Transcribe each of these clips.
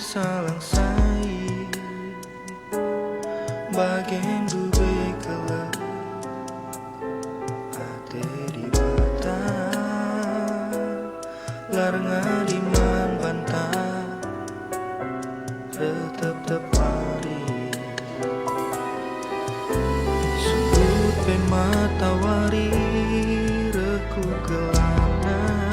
salang sai bagen dube kala ate di bata larnga di man banta tetep tepari sudut pe matawari reku gelana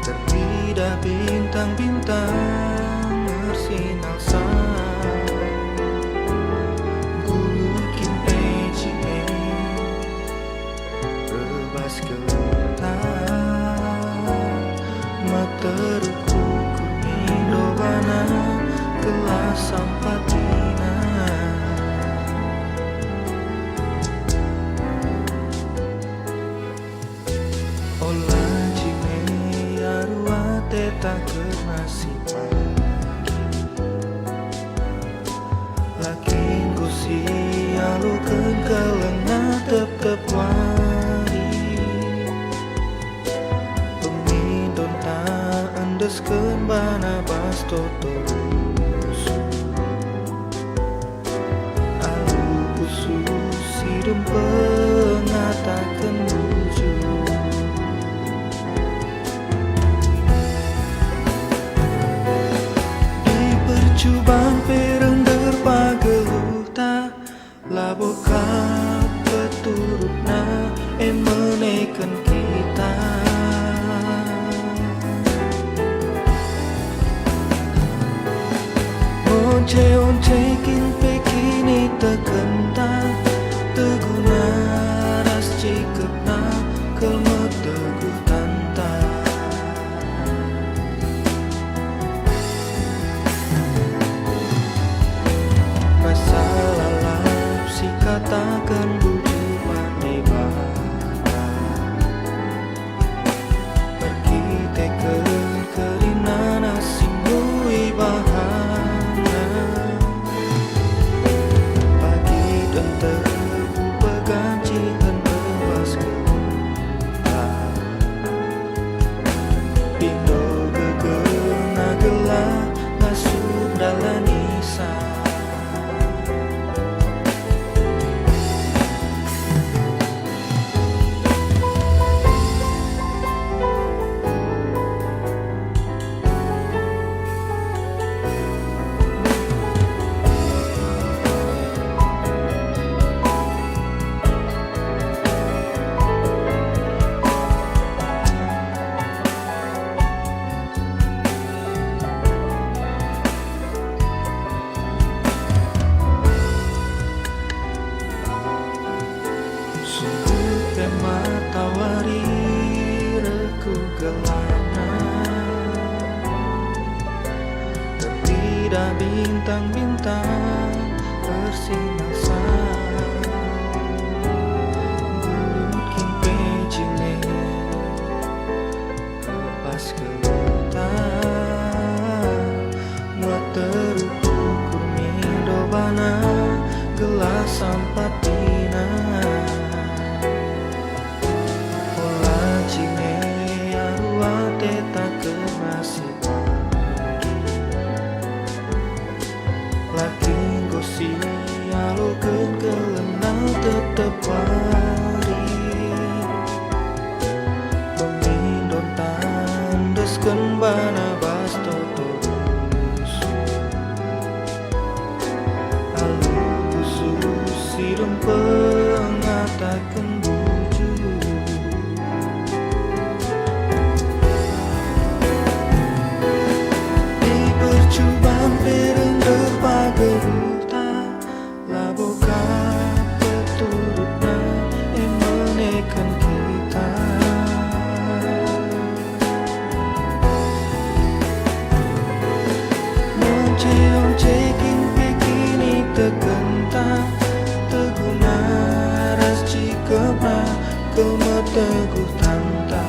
terbidah bintang-bintang bersinar sang gulukin pejine rebas gelutan materuku kurmindobana kelas sampatina olah tak masih pagi lakin gusi alukeun kalengna tep-tep wari pemindon tak endeskeun bana bastoto alu khusus sidem pengatakeun bujur cubaan perengger pageluta laboka peturutna menekan kita once-oncekin pekini tekenta teguna ras cikepna kelmet teguh tanta katakan bujur mandi bata pergi teken kerinan asing bui bahana pagi dan tebu beganci dan bebas kota pindo gegeng agelah ngasup dalam nisa matawari reku gelana terbidah bintang-bintang bersinar sang gulukin pejine lepas gelutan materuku kurmindobana gelas sampatina lakin gosi alukeun kelenal tetep wari pemindon tandeskeun bana bastoto alu khusus sidem pengatakeun bujur di percubaan perengger pageluta laboka peturutna menekan kita once-oncekin pekini tekenta teguna ras cikepna kelmet teguh tanta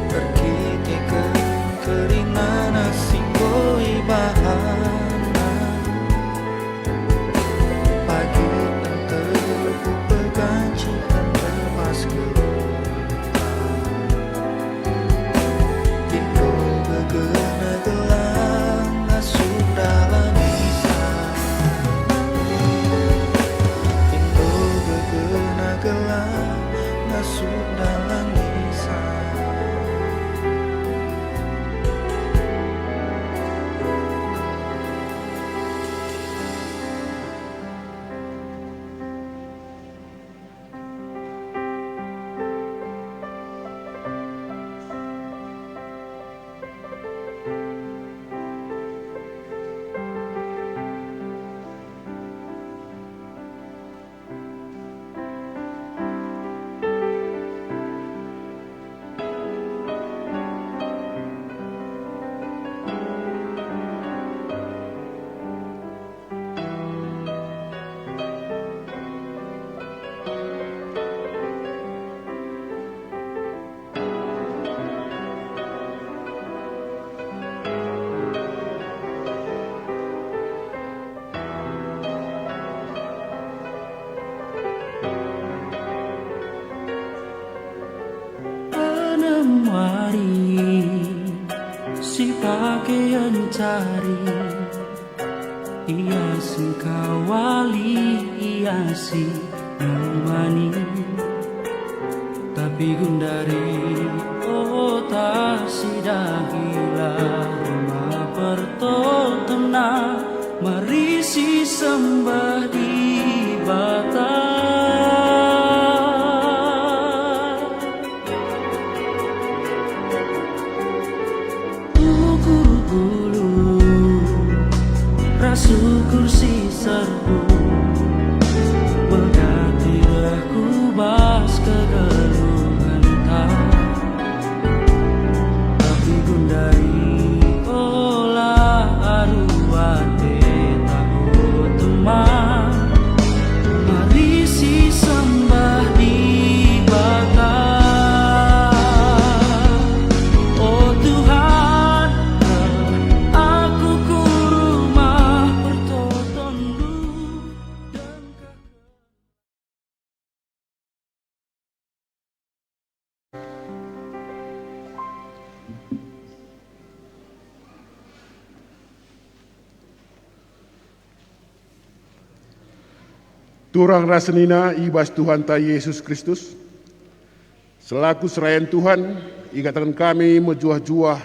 pergi teken kerinana singgol masuk dalam lisan. Si pakaian cari hiasi kawali hiasi nemani, tapi gundari oh tak sida gila ma pertotena marisi sembah di bata. Syukur si serbu berganti aku bas kegeluhan tak, tapi gundari olah aruate tahu teman mari si sembah di bata. Oh Tuhan, aku Turang rasenina ibas Tuhan ta Yesus Kristus, selaku serayan Tuhan, ikatan kami mejuah-juah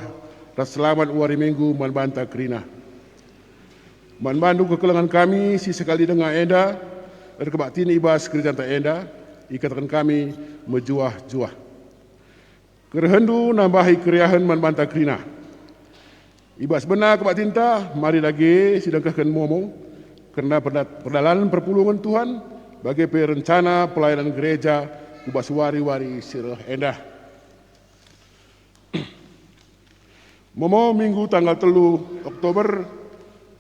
dan selamat wari minggu manbanta kerina. Manbandu kekelengan kami si sekali dengan enda, erkebaktin ibas kerjaan ta enda, ikatan kami mejuah-juah. Kerhendu nambahi keriahan manbanta kerina. Ibas benar kebaktin ta, mari lagi sidang kehken momo, karena perdalan perpulungan Tuhan bagi perencana pelayanan gereja kubas wari-wari sirah endah. Momo minggu tanggal 3 Oktober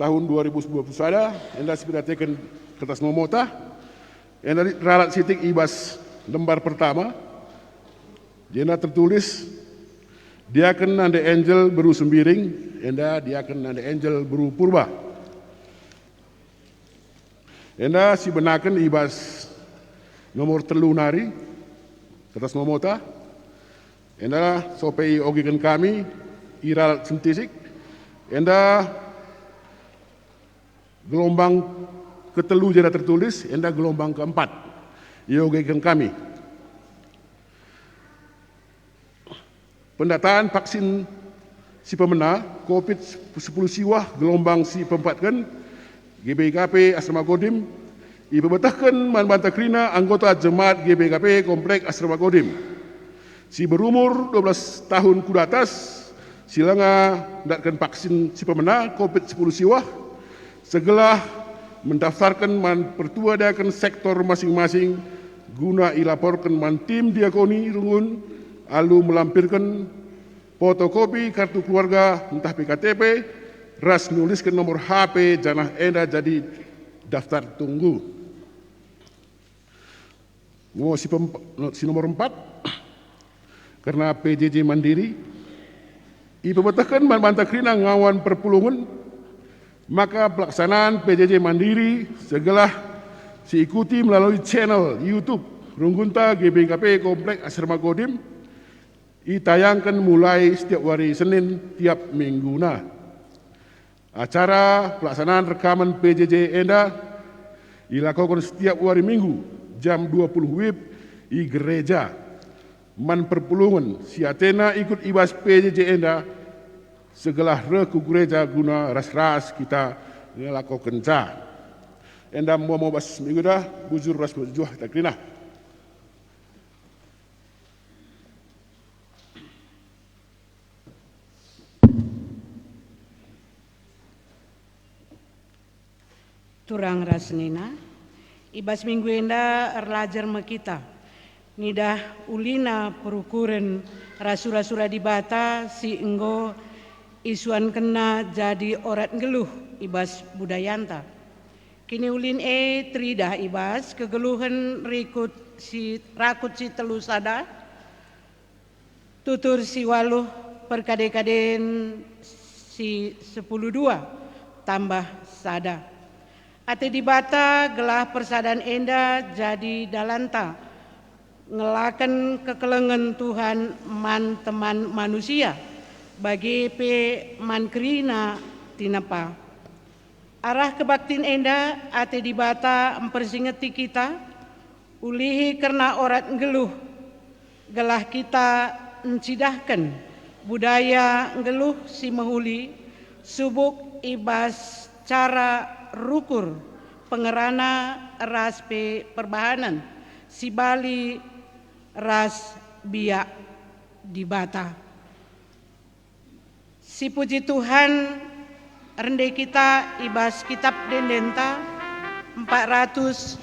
tahun 2021 endah sepidatakan kertas momo tah endah ralat sitik ibas lembar pertama dia tertulis dia akan nanda angel beru sembiring endah dia akan nanda angel beru purba. Enda si benakan ibas nomor telu nari kertas momota. Enda sopai ogikan kami iral sentisik. Enda gelombang ketelu jada tertulis. Enda gelombang keempat ogikan kami. Pendataan vaksin si pemena COVID-10 siwah gelombang si pempatkan GBKP Asrama Kodim ibebetahkan manbanta kerina anggota jemaat GBKP Komplek Asrama Kodim si berumur 12 tahun ke atas silanga datkan vaksin si pemena COVID-10 siwah segelah mendaftarkan man pertuadakan sektor masing-masing guna ilaporkan man tim diakoni rungun alu melampirkan fotokopi kartu keluarga entah PKTP ras nuliskan nomor HP janah enda jadi daftar tunggu. Mau si nomor 4 karena PJJ Mandiri ibebetahkan manbanta kerina ngawan perpulungan maka pelaksanaan PJJ Mandiri segelah si ikuti melalui channel YouTube Runggunta GBKP Komplek Asrama Kodim ditayangkan mulai setiap hari Senin tiap minggu. Acara pelaksanaan rekaman PJJ enda dilakukan setiap hari Minggu jam 20 WIB i gereja man perpulungan si Athena ikut ibas PJJ enda segelah re ku gereja guna ras-ras kita ngelako kenca. Enda mau bas minggu dah bujur ras berjuah tak kena. Turang rasnina, ibas minggu enda erlajar makita. Nidah ulina perukuran rasura-sura di bata si enggo isuan kena jadi orat geluh ibas budayanta. Kini ulin tridah ibas kegeluhan rakut si telu sada tutur si waluh perkade-kaden si 10-2 tambah sada. Ate di bata gelah persadan enda jadi dalanta ngelakan kekelengan Tuhan man teman manusia bagi pe man kerina tinapa. Arah kebaktin enda ate di bata mempersingeti kita ulihi karena orat geluh gelah kita encidahkan budaya geluh si mahuli subuk ibas cara rukur pengerana ras pe perbahanan si Bali ras biak di bata. Si puji Tuhan rende kita ibas kitab dendenta 448.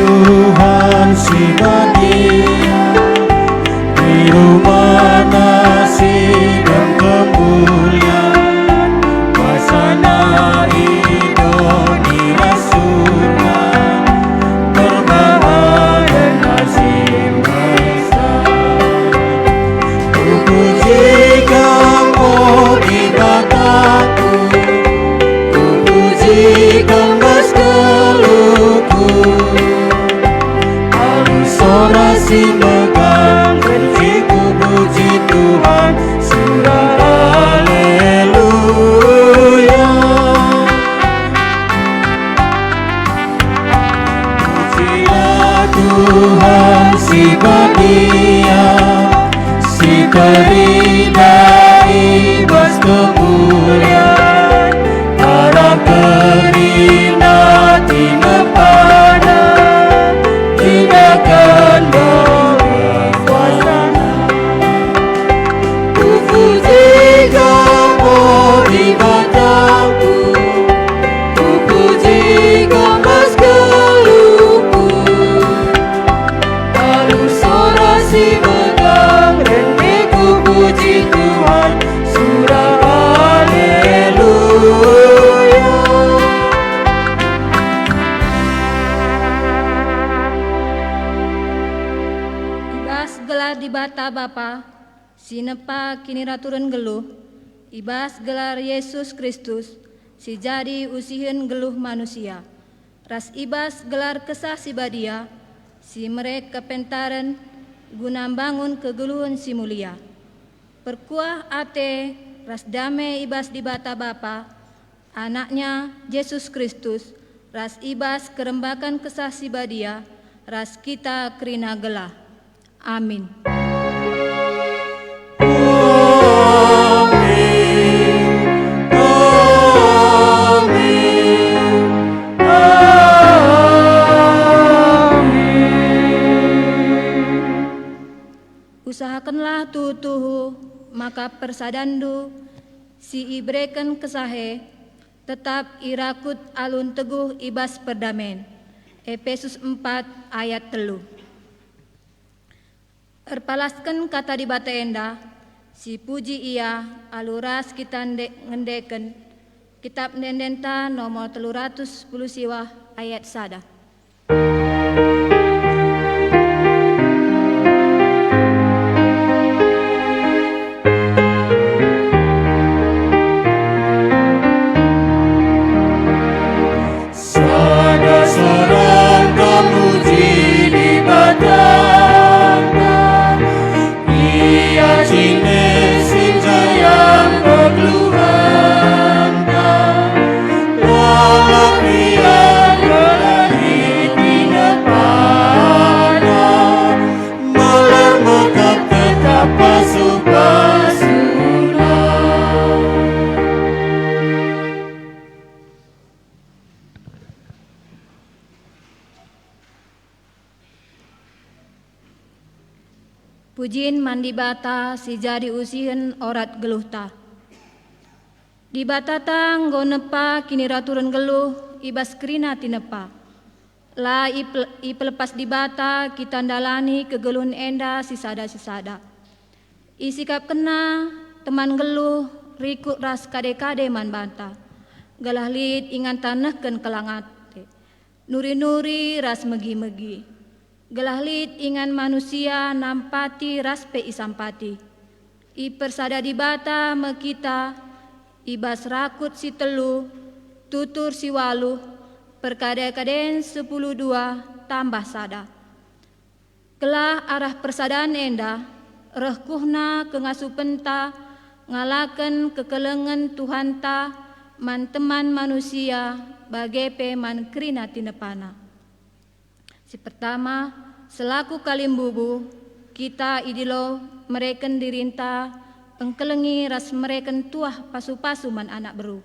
Tuhan si badia di rumah nasi dan kemuliaan wasana Indonesia surga terbang dan nasib besar. Ku puji kamu di bataku, ku puji kembas keluhku. Orasi megang ku puji Tuhan surah haleluya. Pujilah Tuhan si badia si perindah ibas kemuliaan para perindah tinepada tindakan berkuasana. Ku puji kamu di bataku, ku puji kembas keluhku. Halus orasi megang rende ku puji Tuhan surah haleluya. Gelar di bata Bapa, sinepa kini raturan geluh, ibas gelar Yesus Kristus, si jadi usihin geluh manusia. Ras ibas gelar kesah si badia, si merek kepentaran, guna bangun kegeluhan si mulia. Perkuah ate, ras damai ibas di bata Bapa, anaknya Yesus Kristus, ras ibas kerembakan kesah si badia, ras kita kerina gelah. Amin. Usahakanlah tutuhu maka persadandu si ibreken kesahe tetap irakut alun teguh ibas perdamen. Efesus 4 ayat 3. Erpalaskan kata di bata enda, si puji ia aluras kita ngendeken, kitab dendenta nomor 310 ayat sada. Pujin mandi bata si jadi usihen orat geluh ta. Di bata ta nggo nepa kini raturan geluh ibas kerina tinepa. La ipelepas di bata kita ndalani kegeluhan enda sisada. Isikap kena teman geluh rikut ras kade-kade man banta. Galah lid ingan tanahken kelangate. Nuri-nuri ras megi-megi. Galah lid ingan manusia nampati ras pe isampati. I persada di bata mekita ibas rakut si telu tutur si walu perkade-kaden 10-2 tambah sada. Kelah arah persadaan enda rehkuhna kengasupenta ngalaken kekelengan Tuhan ta man teman manusia bagepe man kerina tinepana. Si pertama, selaku kalimbubu kita idilo mereken dirinta pengkelengi ras mereken tuah pasu-pasu man anak beru.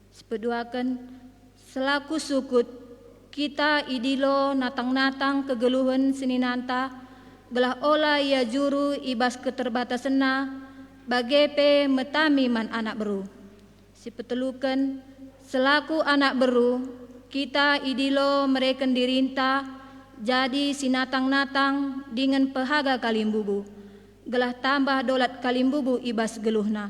Sepeduaken selaku sukut kita idilo natang-natang kegeluhan seninanta gelah ola ia juru ibas keterbatasanna bagepe metami man anak beru. Si petelukan selaku anak beru kita idilo mereken dirinta jadi sinatang-natang dengan pehaga kalimbubu gelah tambah dolat kalimbubu ibas geluhna.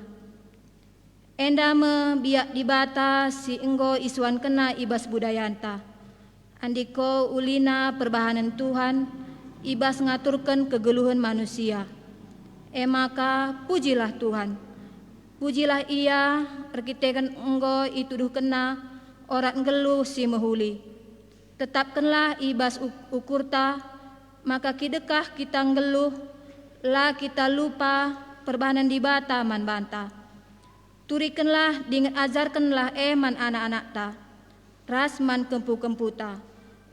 Enda me biak dibata si enggo isuan kena ibas budayanta. Andiko ulina perbahanan Tuhan ibas ngaturkan kegeluhan manusia. Maka pujilah Tuhan. Pujilah ia rekitekan enggo ituduh kena orat geluh si mehuli. Tetapkanlah ibas ukurta maka kidekah kita ngeluh la kita lupa perbahanan dibata man banta. Turikanlah dengan ajarkanlah eman anak-anak ta. Rasman kempu-kemputa.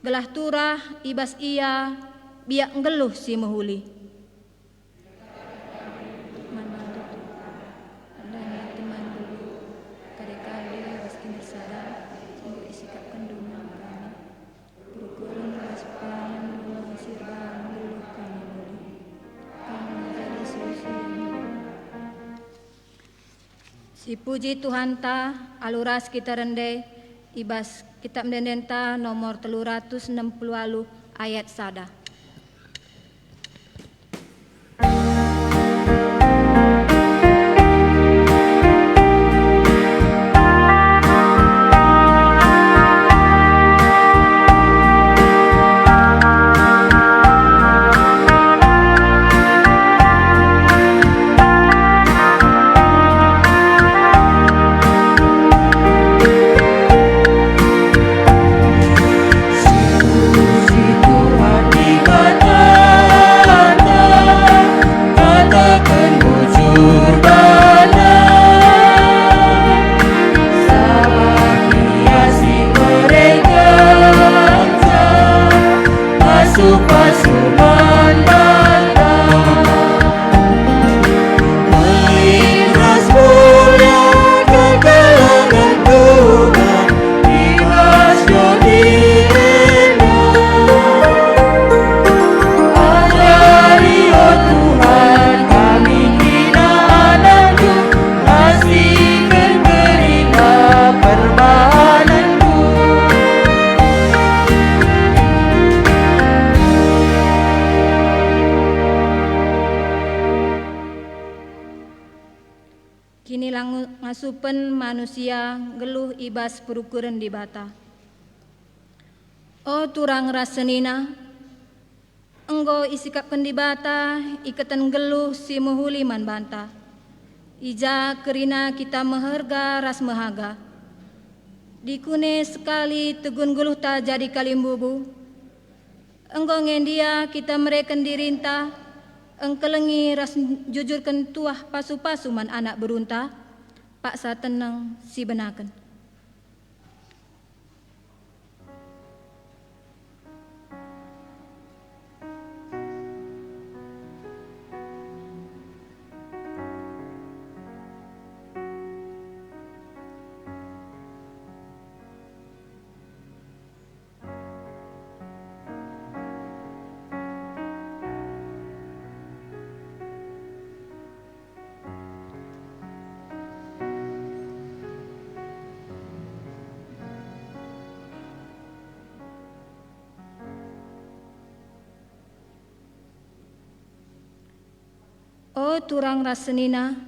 Gelah turah ibas ia biak ngeluh si mehuli. Si puji Tuhan ta aluras kita rende ibas kitab mendenta nomor 360 ayat sada. Kini ngasupen manusia geluh ibas perukuran di bata. Oh turang rasenina, enggo isikap pendibata ikatan geluh si mehuli man banta. Ija kerina kita meharga ras mehaga. Dikune sekali tegun geluh ta jadi kalimbubu. Enggo ngendia kita mereken dirinta. Engkelengi ras jujurkan tuah pasu-pasu man anak berunta, paksa tenang si benaken. Oh turang rasenina,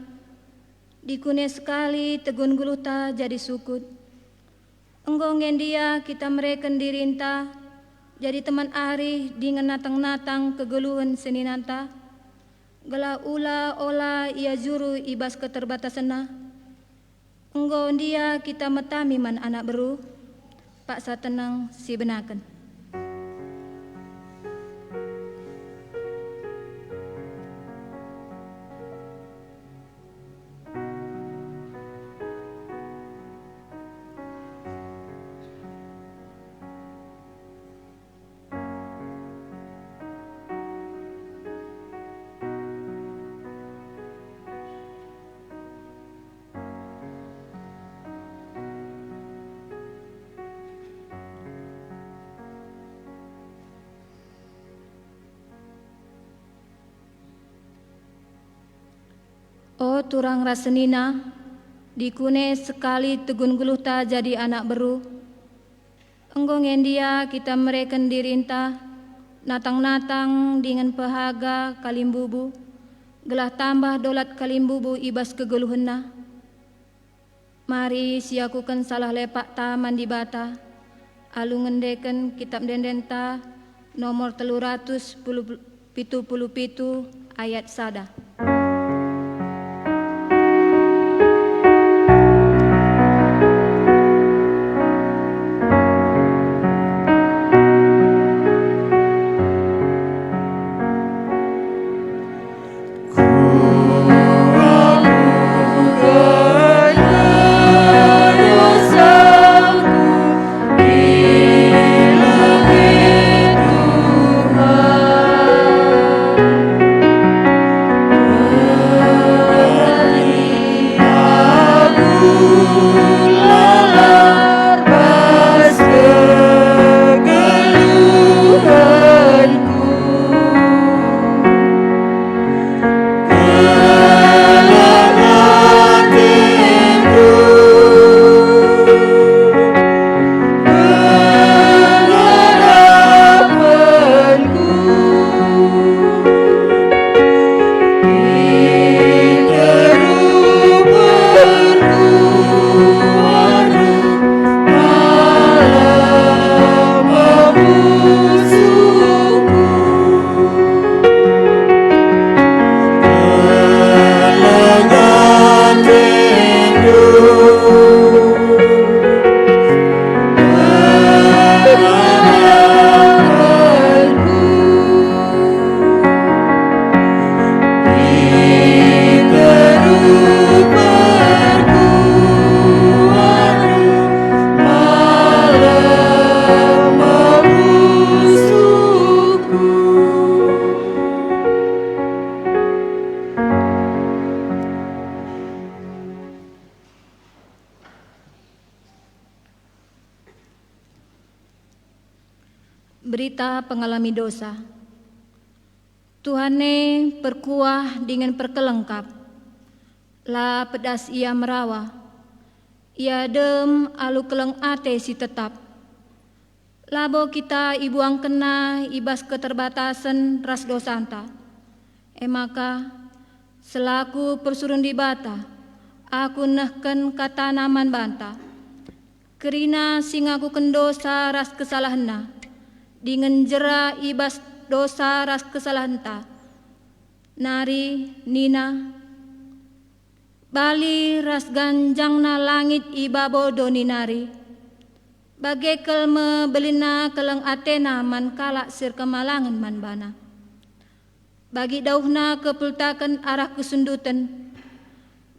dikune sekali tegun guluta jadi sukut. Enggo ngendia kita mereken dirinta, jadi teman ari dengan natang-natang kegeluhan seninanta. Gela ula ola ia juru ibas keterbatasanna. Enggo dia kita metami man anak beru, paksa tenang si benaken. Oh turang rasenina, dikune sekali tegun guluta jadi anak beru. Enggo ngendia kita mereken dirinta, natang-natang dengan pehaga kalimbubu, gelah tambah dolat kalimbubu ibas kegeluhenna. Mari siakukan salah lepak taman di bata, alu ngendeken kitab dendenta nomor 377 ayat sada. Berita pengalami dosa. Tuhane perkuah dengan perkelengkap. La pedas ia merawa. Ia dem alu keleng ate si tetap. Labo kita ibuang kena ibas keterbatasan ras dosanta. Maka selaku persurun di bata, aku nehken kata naman banta. Kerina singaku kendosa ras kesalahanna. Dengan jera ibas dosa ras kesalahanta. Nari nina bali ras ganjangna langit ibabo doni nari. Bagekel me belina keleng atena man kalak sir kemalangan man bana. Bagi dauhna kepultakan arah kesundutan.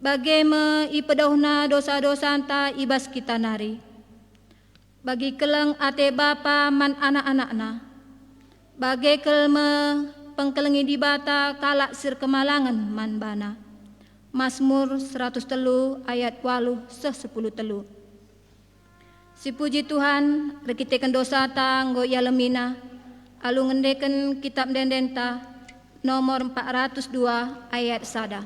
Bagi me ipedauhna dosa-dosa anta ibas kita nari. Bagi keleng ate bapa man anak-anakna. Bagi kelme pengkelengi di bata kalak sir kemalangan man bana. Mazmur 103 ayat 8 10 telu. Si puji Tuhan rekitekan dosa tanggo ia lemina. Alu ngendeken kitab dendenta nomor 402 ayat sada.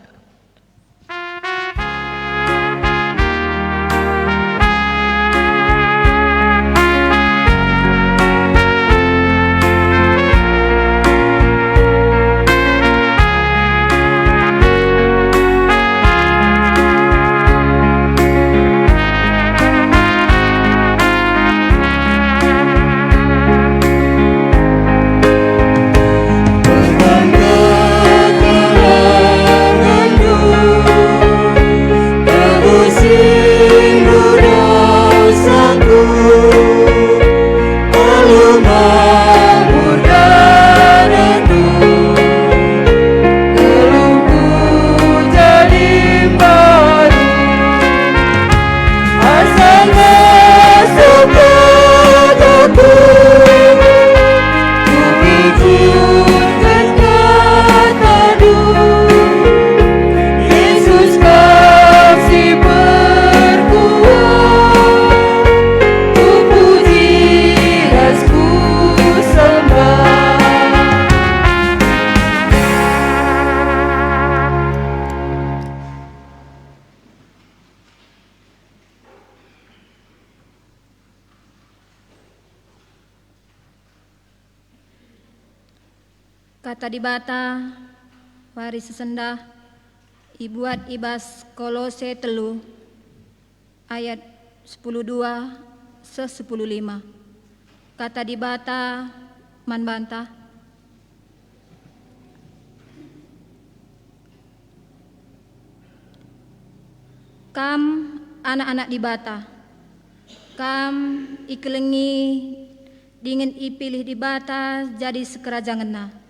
Kata di bata, wari sesendah, ibuat ibas Kolose 3 ayat 10:2 se 10:5. Kata di bata man bantah. Kam anak-anak di bata, kam ikelengi dengan ipilih di bata jadi sekerajangenna.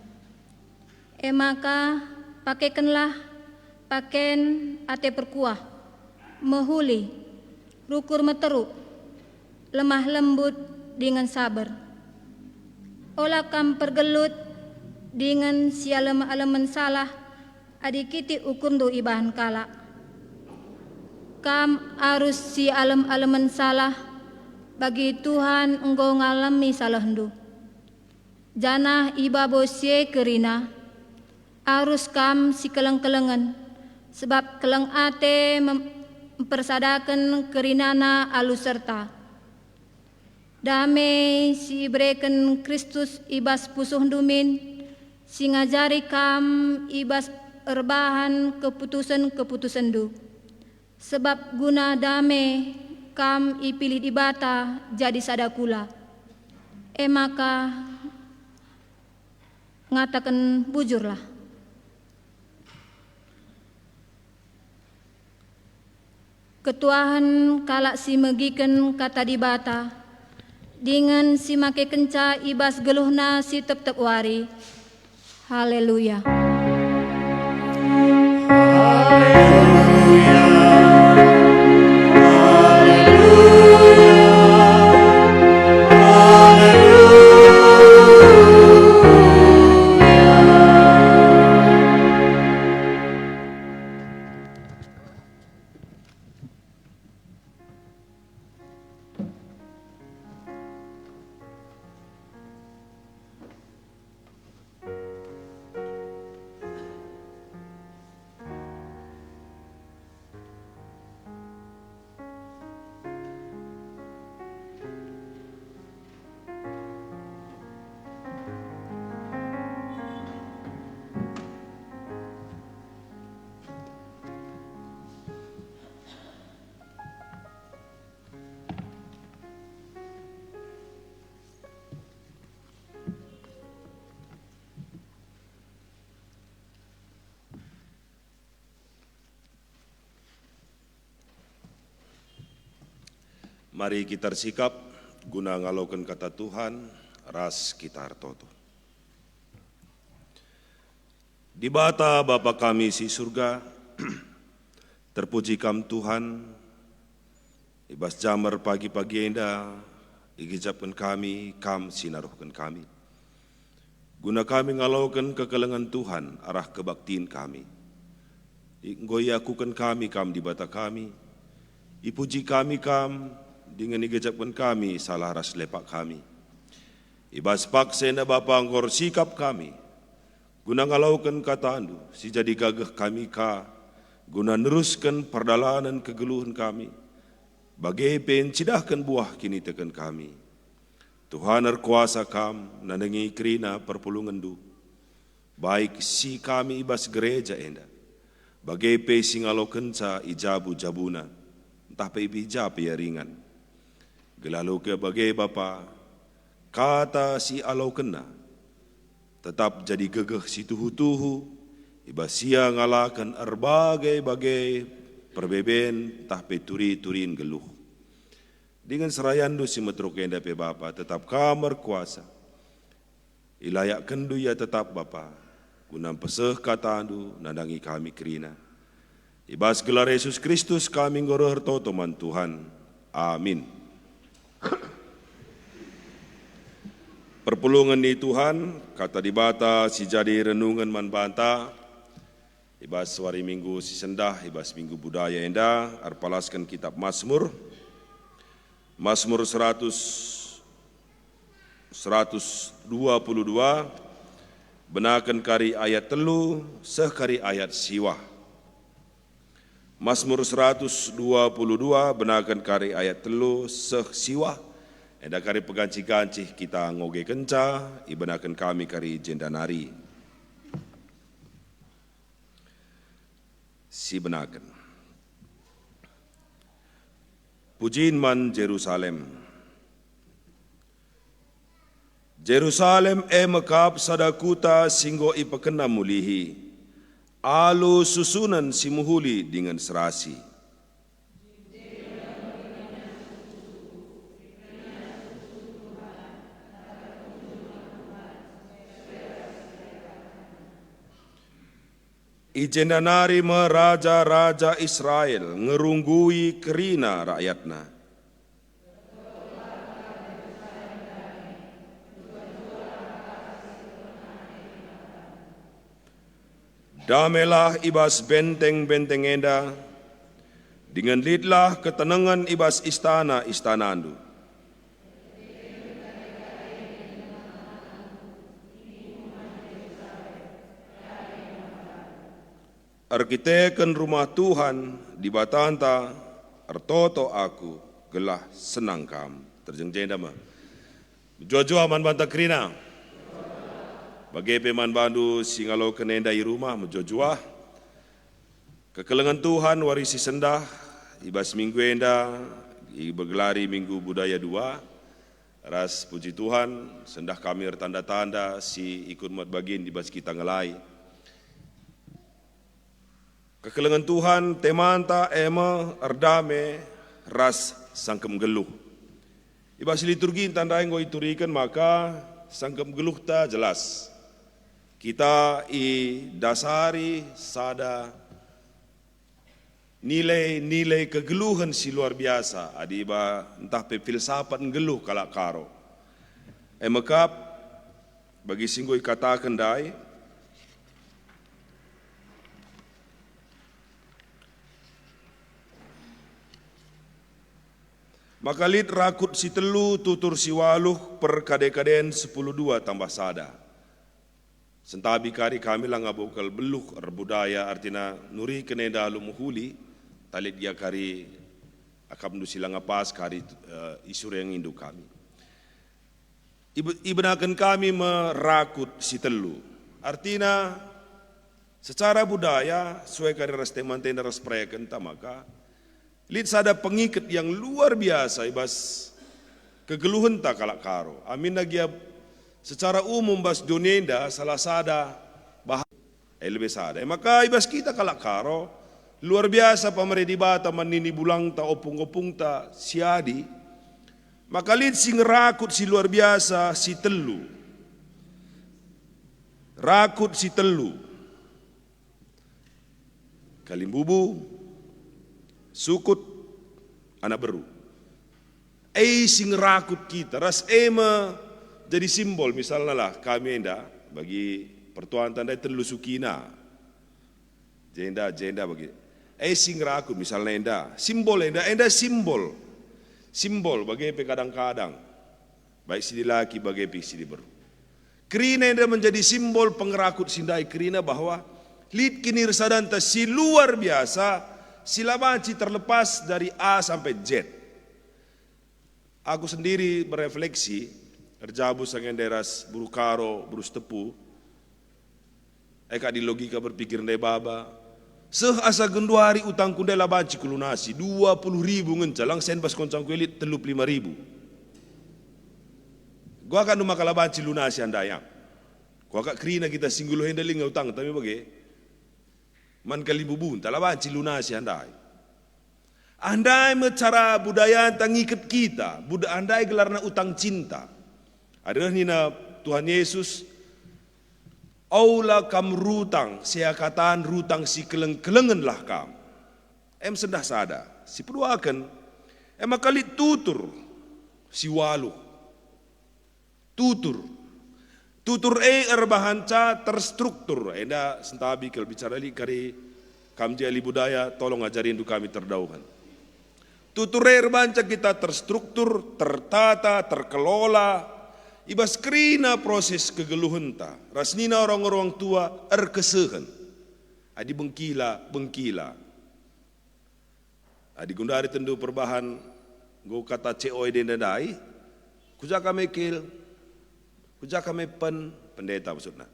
Maka pakaikanlah pakaian ate perkuah, mehuli, rukur meteruk, lemah lembut dengan sabar. Olah kam pergelut dengan si alem-alemen salah, adikiti ukundu ibahan kala. Kam harus si alem-alemen salah, bagi Tuhan engkau ngalami salah hendu. Janah iba bosie kerina, harus kam si keleng-kelengan, sebab keleng ate mempersadakan kerinana alus serta. Damai si ibreken Kristus ibas pusuh dumin, si ngajari kam ibas erbahan keputusan-keputusan du. Sebab guna damai kam ipilih di bata jadi sadakula. Maka ngatakan bujurlah. Ketuahan kalak si megiken kata di bata, dengan si make kenca ibas geluhna si tep-tep wari. Haleluya. Mari kita sikap guna ngalaukan kata Tuhan, ras kita hartoto. Di bata Bapa kami si surga, terpuji kam Tuhan, ibas jamar pagi-pagi enda, igijapkan kami, kam sinaruhkan kami. Guna kami ngalaukan kekelengan Tuhan, arah kebaktiin kami. Inggoyakukan kami, kam di bata kami, ipuji kami kam, dengan igejapkan kami salah ras lepak kami. Ibas paksa na Bapa anggor sikap kami, guna ngalaukan kata andu, si jadi gagah kami ka, guna neruskan perdalanan kegeluhan kami, bagai pencidahkan buah kini tekan kami. Tuhan erkuasa kam, nanengi kerina perpulungan du, baik si kami ibas gereja enda, bagai pe singalaukan sa ijabu jabuna, entah pe ibijab ya ringan. Gelalu ke bagai Bapa, kata si alau kena, tetap jadi gegeh si tuhu-tuhu, ibasia ngalakan erbagai-bagai perbeben tah peturi-turin geluh. Dengan serayandu si metruk enda pe Bapa, tetap kamar kuasa. Ilayak kendu ya tetap Bapa, gunam peseh kata andu, nadangi kami kerina. Ibas gelar Yesus Kristus kami ngoroh hertotoman Tuhan. Amin. Perpulungan di Tuhan, kata di bata si jadi renungan man banta, ibas hari minggu si sendah, ibas minggu budaya enda, arpalaskan kitab Mazmur, Mazmur 122, benakan kari ayat telu, sekari ayat siwah. Mazmur 122, benakan kari ayat telu, siwah. Enda kari peganci-ganci kita ngoge kenca, ibenakan kami kari jendanari. si benaken. Pujiin man Jerusalem. Jerusalem mekap sadakuta singgo ipakena mulihi. Alu susunan si muhuli dengan serasi. Ijendanari meraja-raja Israel ngerunggui kerina rakyatna. Damelah ibas benteng-benteng enda, dengan lidlah ketenangan ibas istana-istana andu. Arkiteken rumah Tuhan di batanta, artoto aku gelah senang kam. Terjeng jenda mah. Jua-jua man banta krina. Bagi peman bandu singalo kenenda i rumah menjua-jua. Kekelengan Tuhan warisi sendah, ibas minggu enda, bergelari minggu budaya 2. Ras puji Tuhan, sendah kami tanda-tanda si ikut mat bagin di bas kita ngelai. Kekelengan Tuhan temanta ema erdame ras sangkem geluh. Ibas liturgi tandai ngoi turikan maka sangkem geluh ta jelas. Kita i dasari sada nilai-nilai kegeluhan si luar biasa. Adiba entah pe filsafat geluh kalak karo. Emakap bagi singgoi katakan dai. Maka lid rakut si telu tutur si waluh per kade-kaden 10-2 tambah sada. Sentabi kari kami lang abokal beluh budaya artina nuri keneda lumuhuli talit dia kari akam du silang apas kari isur yang induk kami. Ibenakan kami merakut si telu. Artina secara budaya sesuai kari ras teman-teman ras prayakan maka lid sada pengikat yang luar biasa ibas kegeluhan tak kalak karo. Amin nagia secara umum bas donenda salah sada bahas lebih sada. Maka ibas kita kalak karo luar biasa pamere di bata manini bulang ta opung-opung ta siadi. Maka lid sing rakut si luar biasa si telu. Rakut si telu. Kalimbubu sukut anak beru. Sing rakut kita ras ema jadi simbol misalnya lah kami enda bagi pertuan tandai telu sukina. Jenda bagi. Sing rakut misalnya enda simbol enda simbol. Simbol bagi kadang-kadang baik si laki bagi si beru. Kerina enda menjadi simbol pengerakut sindai kerina bahwa lid kinir sadanta si luar biasa. Sila banci terlepas dari A sampai Z. Aku sendiri berefleksi, terjabu sangen deras buru karo, buru stepu. Eka di logika berpikir ndai baba. Asa genduari utang kunde la banci kulunasi 20.000 ngencalang sen bas koncang kuelit 35.000. Gua akan numaka la banci lunasi andayang. Gua akak krina kita singguluh hendaling utang tapi bagaimana? Man kalibubun, talawan si lunasi andai. Andai cara budaya tangikat kita, andai gelarna utang cinta. Adalah nina Tuhan Yesus, aula kam rutang, siakatan rutang si keleng-kelengen lah kam. Sendah sada, si peduakan, makali tutur, si walu. Tutur erbahanca terstruktur. Enda sentabi kalau bicara li kari kamji ali budaya tolong ajarin du kami terdauhan. Tutur erbahanca kita terstruktur, tertata, terkelola. Ibas kerina proses kegeluhan ta. Rasnina orang-orang tua erkesehan. Adi bengkila. Adi gundari tendu perbahan. Go kata COI dendadai. Kujaka mekil. Kujaka mepen pendeta maksudnya.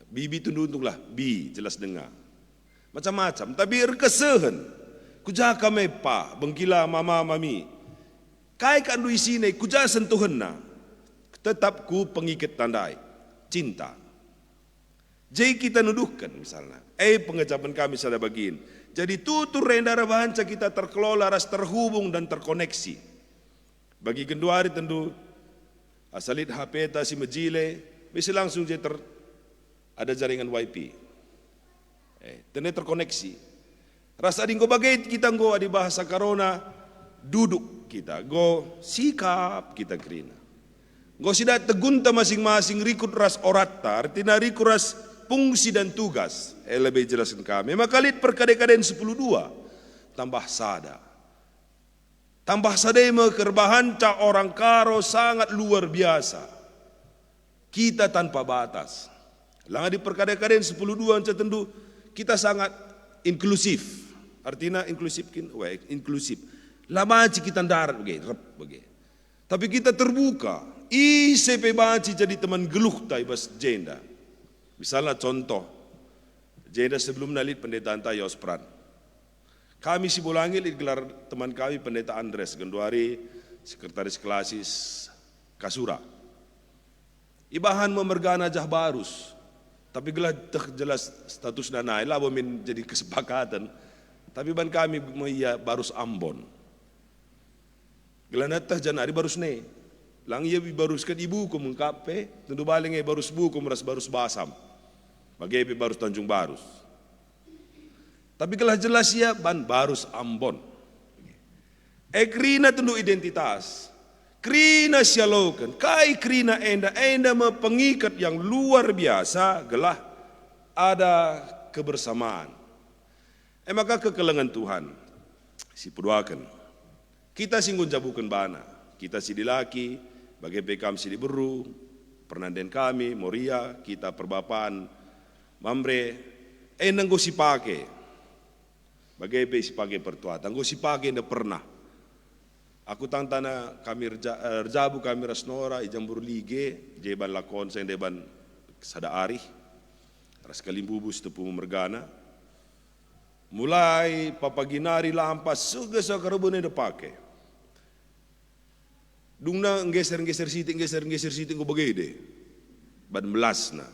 Bibi tunduk lah, bi jelas dengar. macam-macam. Tapi kesehen, kujaka mepa, bengkila mama mami. Kai kan du isine, kuja sentuhan na, tetap ku pengikut tandai, cinta. Jadi kita nuduhkan misalnya, pengejapan kami sada bagian. Jadi tutur rendara bahanca kita terkelola, ras terhubung dan terkoneksi. Bagi genduari tentu, asalit HP si mejile, bisa langsung je ada jaringan WiFi. Tene terkoneksi. Rasa dinggo bagai kita go di bahasa corona, duduk kita, go sikap kita kerina. Go sida tegunta masing-masing rikut ras orata, artinya rikut ras fungsi dan tugas. Lebih jelaskan kami. Maka lihat perkade-kadeen 10.2 tambah sada. Tambah sada mekerbahan ca orang karo sangat luar biasa. Kita tanpa batas. Langa di perkade-kadeen 10.2 tentu kita sangat inklusif. Artinya inklusif inklusif. Lama kita darat bagai. Tapi kita terbuka. ICP baci jadi teman geluh tai bas jenda. Misalnya contoh, jenda sebelum nalit pendeta Anta Yospran. Kami si Bolangil gelar teman kami pendeta Andres Genduari, sekretaris klasis Kasura. Ibahan memergana jah barus. Tapi gelah jelas status nanai lah min jadi kesepakatan. Tapi ban kami meia barus Ambon. Gelah natah janari barus ne. Lang ia baruskan ibu ku mengkape, tentu baling barus buku meras barus basam. Bagai barus Tanjung Barus. Tapi gelah jelas ia ban barus Ambon. Krina tentu identitas. Krina sialokan, kai krina enda pengikat yang luar biasa, gelah ada kebersamaan. Maka kekelengan Tuhan, si peduakan, kita singgung jabukan bana, kita si dilaki, bagai pekam si diberu, pernanden kami, Moria, kita perbapaan, Mamre, nanggo si pake, bagai pe si pake pertuatan, nanggo si pake nda pernah. Aku tantana kami rejabu kami rasnora ijambur lige jeban lakon saya deban sada ari ras kalimbubus tepu mergana mulai papaginari lampas suga sa karubone de pake dungna nggeser siting go bagede ban melasna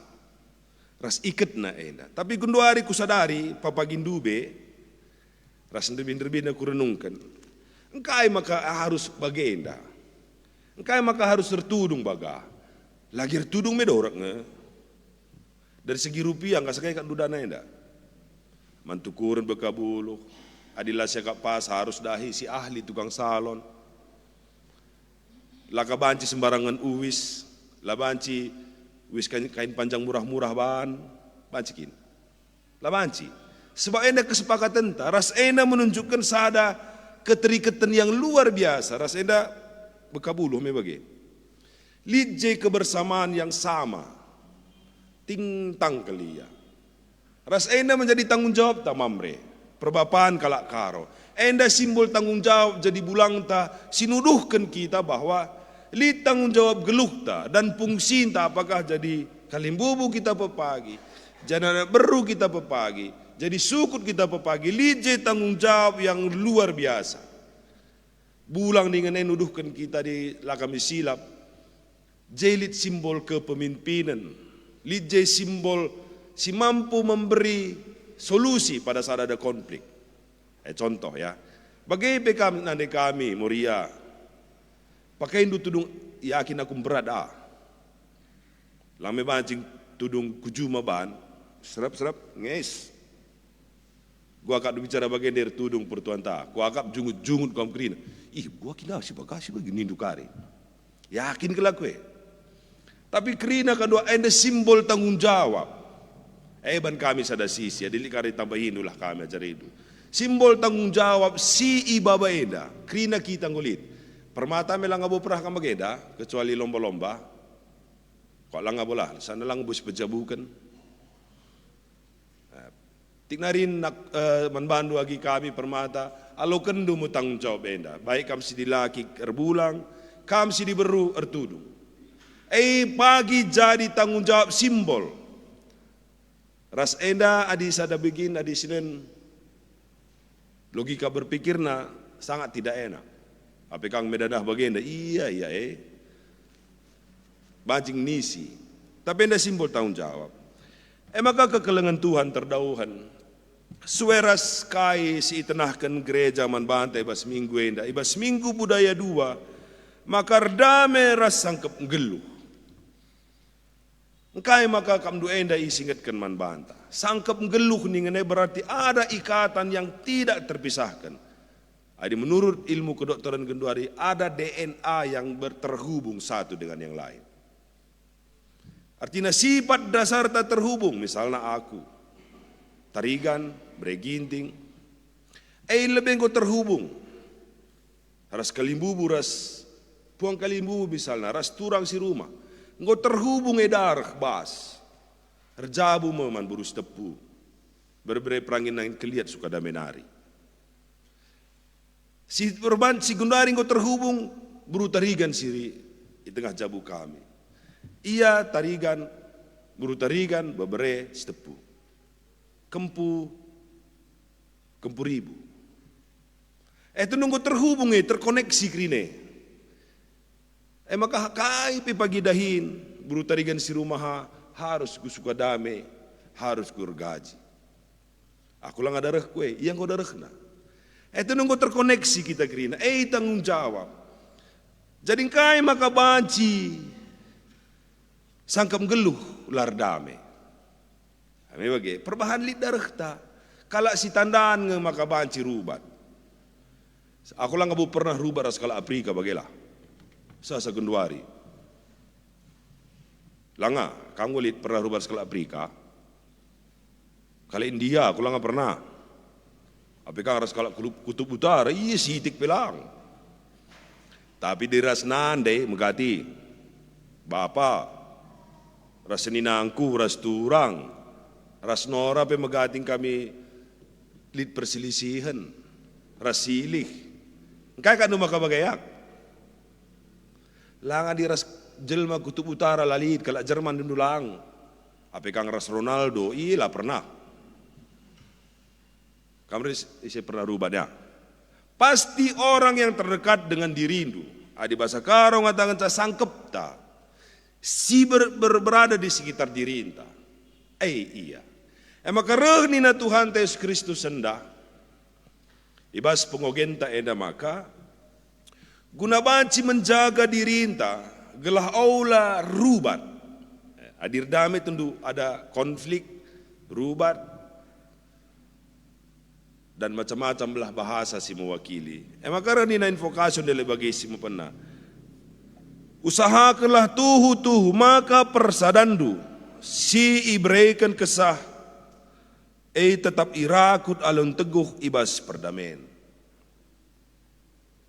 ras iketna ena tapi kunduari kusadari papagindube ras ndebin aku renungkan. Engkai maka harus bagenda. Engkai maka harus tertudung baga. Lagi tertudung medorak nge. Dari segi rupiah enggak sekali kan dudana enda. Mantukuran bekabulu. Adilah siakap pas harus dahi si ahli tukang salon. Laka banci sembarangan uwis. La banci wis kain panjang murah-murah ban. Bancikin. La banci. Sebab enda kesepakatan ras enda menunjukkan sada keterikatan yang luar biasa. Rasanya bekabuluh me lidje kebersamaan yang sama. Ting-tang kelia. Rasanya menjadi tanggung jawab tak mamre. Perbapaan kalak karo. Enda simbol tanggung jawab jadi bulang ta sinuduhkan kita bahwa li tanggung jawab geluh ta dan fungsi ta apakah jadi kalimbubu kita pepagi. Jangan beru kita pepagi. Jadi sukut kita pepagi, lidje tanggung jawab yang luar biasa. Bulang dengan nuduhkan kita di lakami silap. Jelit simbol kepemimpinan. Lidje simbol si mampu memberi solusi pada saat ada konflik. Contoh ya. Bagai bekam nande kami, Moria. Pakai tudung yakin aku berada. Lame bancing tudung kujuma ban. Serap-serap nges. Gua akak bicara bagian dari tudung pertuan ta. Gua akak jungut kaum kerina. Gua kira si bagasi bagi nindu kari. Yakin kelak kue. Tapi kerina kedua enda simbol tanggung jawab. Ban kami sada sisi. Adili kari tambahin ulah kami ajar itu. Simbol tanggung jawab si ibaba enda. Kerina kita ngulit. Permata melang abo perah kam bageda. Kecuali lomba-lomba. Kok lang abo lah. Sana lang bus pejabukan. Tignarin manbandu agi kami permata alo kendu mo tanggung jawab enda baik kam si dilaki erbulang kam si diberu ertudung pagi jadi tanggung jawab simbol Ras enda adi sada begin adi sinen logika berpikirna sangat tidak enak. Apa kang medadah bagenda? Iya bajing nisi. Tapi enda simbol tanggung jawab. Maka kekelengan Tuhan terdauhan. Sueras kai si itenahkan gereja man bantai ibas minggu enda. Ibas minggu budaya dua. Maka dame ras sangkep ngeluh. Engkai maka kamdu enda isingatkan man banta. Sangkep ngeluh nih berarti ada ikatan yang tidak terpisahkan. Jadi menurut ilmu kedokteran Genduari ada DNA yang terhubung satu dengan yang lain. Artinya sifat dasar tak terhubung, misalnya aku, tarigan, breginting, lebih engkau terhubung. Ras kalimbubu, ras puang kalimbubu misalnya, ras turang si rumah. Engkau terhubung darah bas. Herjabu meman burus tepu. Berbere perangin nangin keliat suka damenari. Si perban si Gundari engkau terhubung buru tarigan siri di tengah jabu kami. Ia tarigan buru tarigan berbere setepu. Kempu ribu. Itu nunggu terhubung terkoneksi krine. Maka kai pi pagi dahin buru tarigan si rumah harus ku suka dame, harus ku gaji. Aku lang adarah kue, yang kau darahna. Itu nunggu terkoneksi kita krina. Tanggung jawab. Jadi kai maka banci sangkam geluh lar dame. Kami bagi perbahan lid darah ta. Kalau si tandaan nge maka banci rubat. Aku lang abu pernah rubat skala Afrika bagilah. Sasa Genduari. Langa, kamu lihat pernah rubat skala Afrika? Kali India, aku lang pernah. Tapi kan skala kutub utara, iya sitik pelang. Tapi di ras nande megati, bapa, ras ninangku, ras turang, ras nora pe megating kami lid perselisihan, ras silih. Engkai kan rumah kabagayak. Langa di ras jelma kutub utara lalit kalau Jerman dulu lang. Apa kang ras Ronaldo, iya pernah. Kamu isi pernah rubahnya. Pasti orang yang terdekat dengan dirindu. Adi bahasa karo ngatakan ta sangkep ta. Si berada di sekitar dirinta. Iya. Maka rehni na Tuhan Yesus Kristus senda. Ibas pengogenta eda maka guna banci menjaga dirinta gelah aula rubat. Hadir damai tentu ada konflik rubat dan macam-macam belah bahasa si mewakili. Maka ni na invokasyon dele bagi si mepena. Usahakanlah tuhu maka persadandu si ibreikan kesah tetap irakut alun teguh ibas perdamen.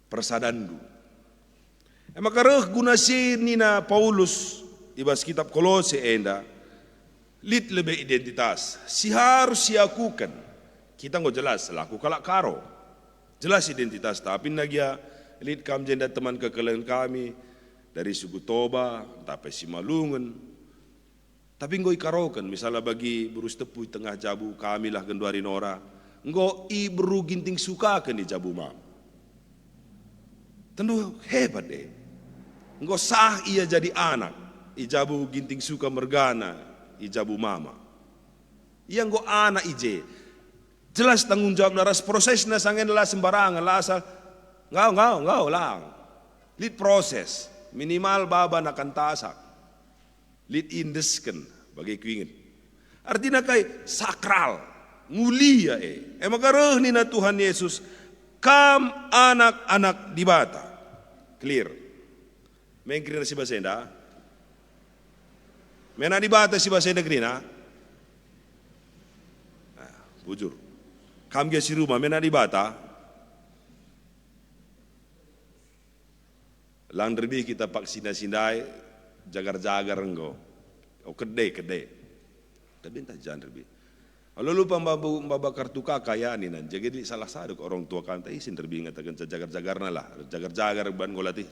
Persadandu. Maka reh guna si nina Paulus ibas kitab Kolose enda lit lebih identitas. Si harus siakukan. Kita nggak jelas selaku kalak karo. Jelas identitas tapi nagia lit kam jenda teman kekelen kami dari suku Toba, tapi si Malungan. Tapi nggak ikarokan misalnya bagi burus tepu tengah jabu kami lah Genduari Nora. Nggak ibru ginting suka kan di jabu mam. Tentu hebat deh. Nggak sah ia jadi anak. Ijabu ginting suka mergana. Ijabu mama. Ia nggak anak ije. Jelas tanggung jawab naras prosesnya sangen lah sembarangan lah asal. Ngau lang. Lid proses. Minimal baba akan tasak. Lid indesken. Bagi kuingin. Artinya kayak sakral. Mulia Maka rehni na Tuhan Yesus. Kam anak-anak di bata. Clear. Mengkirina si basenda. Mena di bata si basenda krina. Bujur. Kam dia si rumah mena di bata. Lang derbi kita vaksinasi dai jagar-jagar engko. Oh kedai. Tapi entah jangan derbi. Lalu lupa mbaba kartu kakak ni nan. Jadi salah satu orang tua kan isin terbi ngatakan jagar-jagar lah. Jagar-jagar ban ngolatih.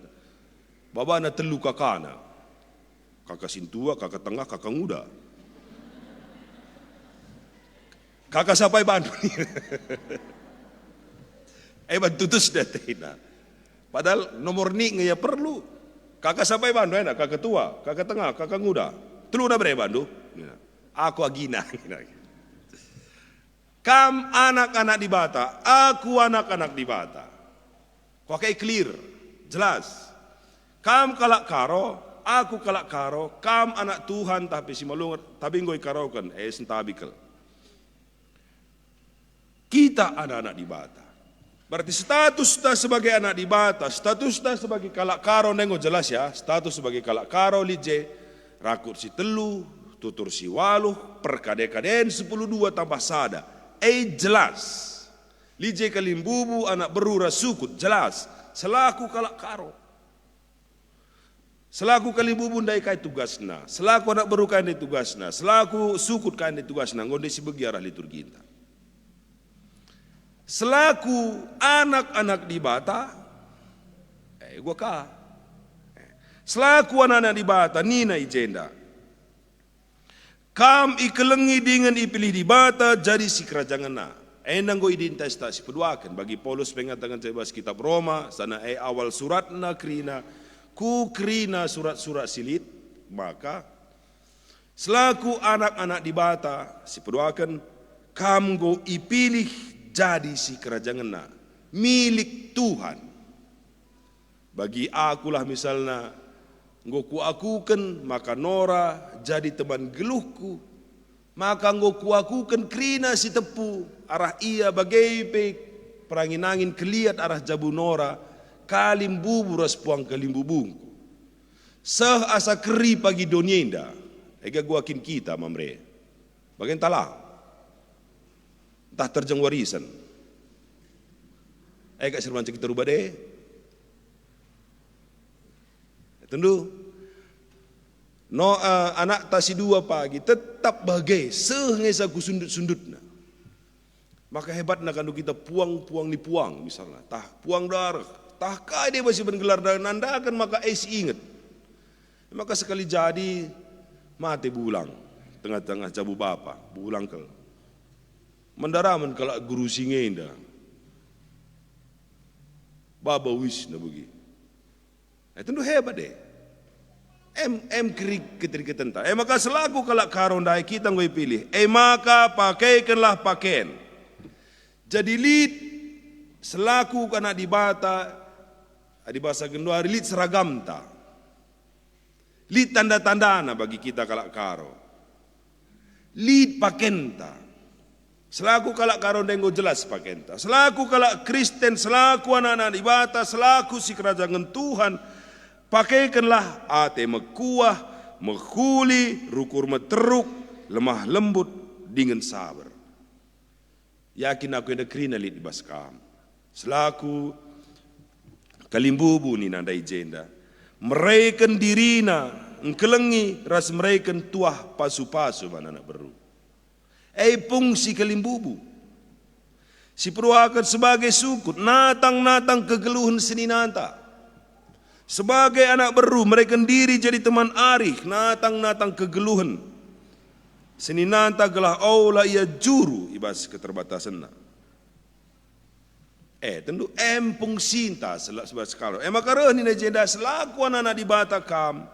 Baba na telu kakana. Kakak sintua, kakak tengah, kakak muda. Kakak sampai bantu ni. Bantutus dah tena. Padahal nomor ni ngaya perlu. Kakak sampai bantu enak, kakak tua, kakak tengah, kakak muda. Telu na bre bantu. Aku agina. Kam anak-anak di Bata, aku anak-anak di Bata. Kau kayak clear, jelas. Kam kalak karo, aku kalak karo, kam anak Tuhan tapi si malungat, tapi ngoi karo kan, sentabikel. Kita anak-anak di Bata. Berarti status kita sebagai anak di Bata, status kita sebagai kalak karo, nengo jelas ya, status sebagai kalak karo lije, rakut si telu, tutur si waluh, perkade-kadeen 10-2 tambah sada. Jelas. Lije kalimbubu anak berura sukut, jelas. Selaku kalak karo. Selaku kalimbubu ndai kai tugasna, selaku anak beru kai tugasna, selaku sukut kai tugasna, ngonde si begi arah liturgi kita. Selaku anak-anak di Bata, gua kah? Selaku anak-anak di Bata, nina ijenda. Kam ikelengi dengan ipilih di Bata jadi si kerajaan na. Endang go identitas si peduakan bagi Paulus pengatakan cebas kitab Roma sana awal surat na krina ku krina surat-surat silit maka selaku anak-anak di Bata si peduakan kam go ipilih jadi si kerajaan na milik Tuhan. Bagi akulah misalnya nggo akukan maka Nora jadi teman geluhku. Maka nggo akukan krina si tepu arah ia bagai perangin angin keliat arah jabu Nora kalimbu buras puang kalimbubungku. Seh asa keri pagi donyenda. Ega guakin kita mamre. Bagian talah. Entah terjeng warisan. Ega serban kita rubah deh. Tentu. No anak tasi 2 pagi tetap bagai sehingga ku sundut-sundutna. Maka hebatnya kan kita puang-puang ni puang misalnya. Tah puang darah. Tah kai dia masih bergelar darah nandakan maka ingat. Maka sekali jadi mati bulang. Tengah-tengah cabu bapa. Bulang ke. Mendaraman kalau guru singenda. Baba wis na bagi. Tentu hebat deh. Kerik ketika tentang. Maka selaku kalak karondai kita ngoi pilih. Maka pakaikanlah pakaian. Jadi lid selaku kana di Bata di bahasa Gendua lid seragam ta. Lid tanda-tandana bagi kita kalak karo. Lid pakenta. Selaku kalak karo dengo jelas pakenta. Selaku kalak Kristen, selaku anak-anak di Bata, selaku si kerajaan Tuhan, pakaikanlah ate mekuah, mekuli, rukur meteruk, lemah lembut, dengan sabar. Yakin aku ada krina lid di baskam. Selaku kalimbubu ni nandai jenda. Mereka dirina, engkelengi ras mereka tuah pasu-pasu mana nak beru. Fungsi kalimbubu. Si peruakan sebagai sukut, natang-natang kegeluhan seninanta. Sebagai anak beru, mereka diri jadi teman arih, natang-natang kegeluhan. Seninanta gelah aula ia juru, ibas keterbatasan. Tentu fungsi ta sebab sekarang. Maka rehni na jenda selaku anak-anak di Bata kam.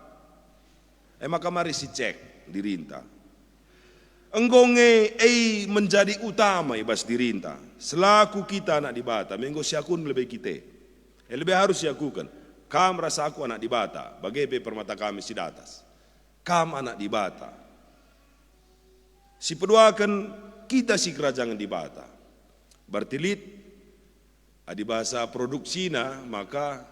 Maka mari si cek dirinta. Enggonge menjadi utama ibas dirinta. Selaku kita anak di Bata, menggo siakun lebih kita. Lebih harus siakukan. Kam rasa aku anak di Bata, bagai permata kami si datas. Kam anak di Bata. Si peduakan kita si kerajaan di Bata. Berarti lid di bahasa produksina maka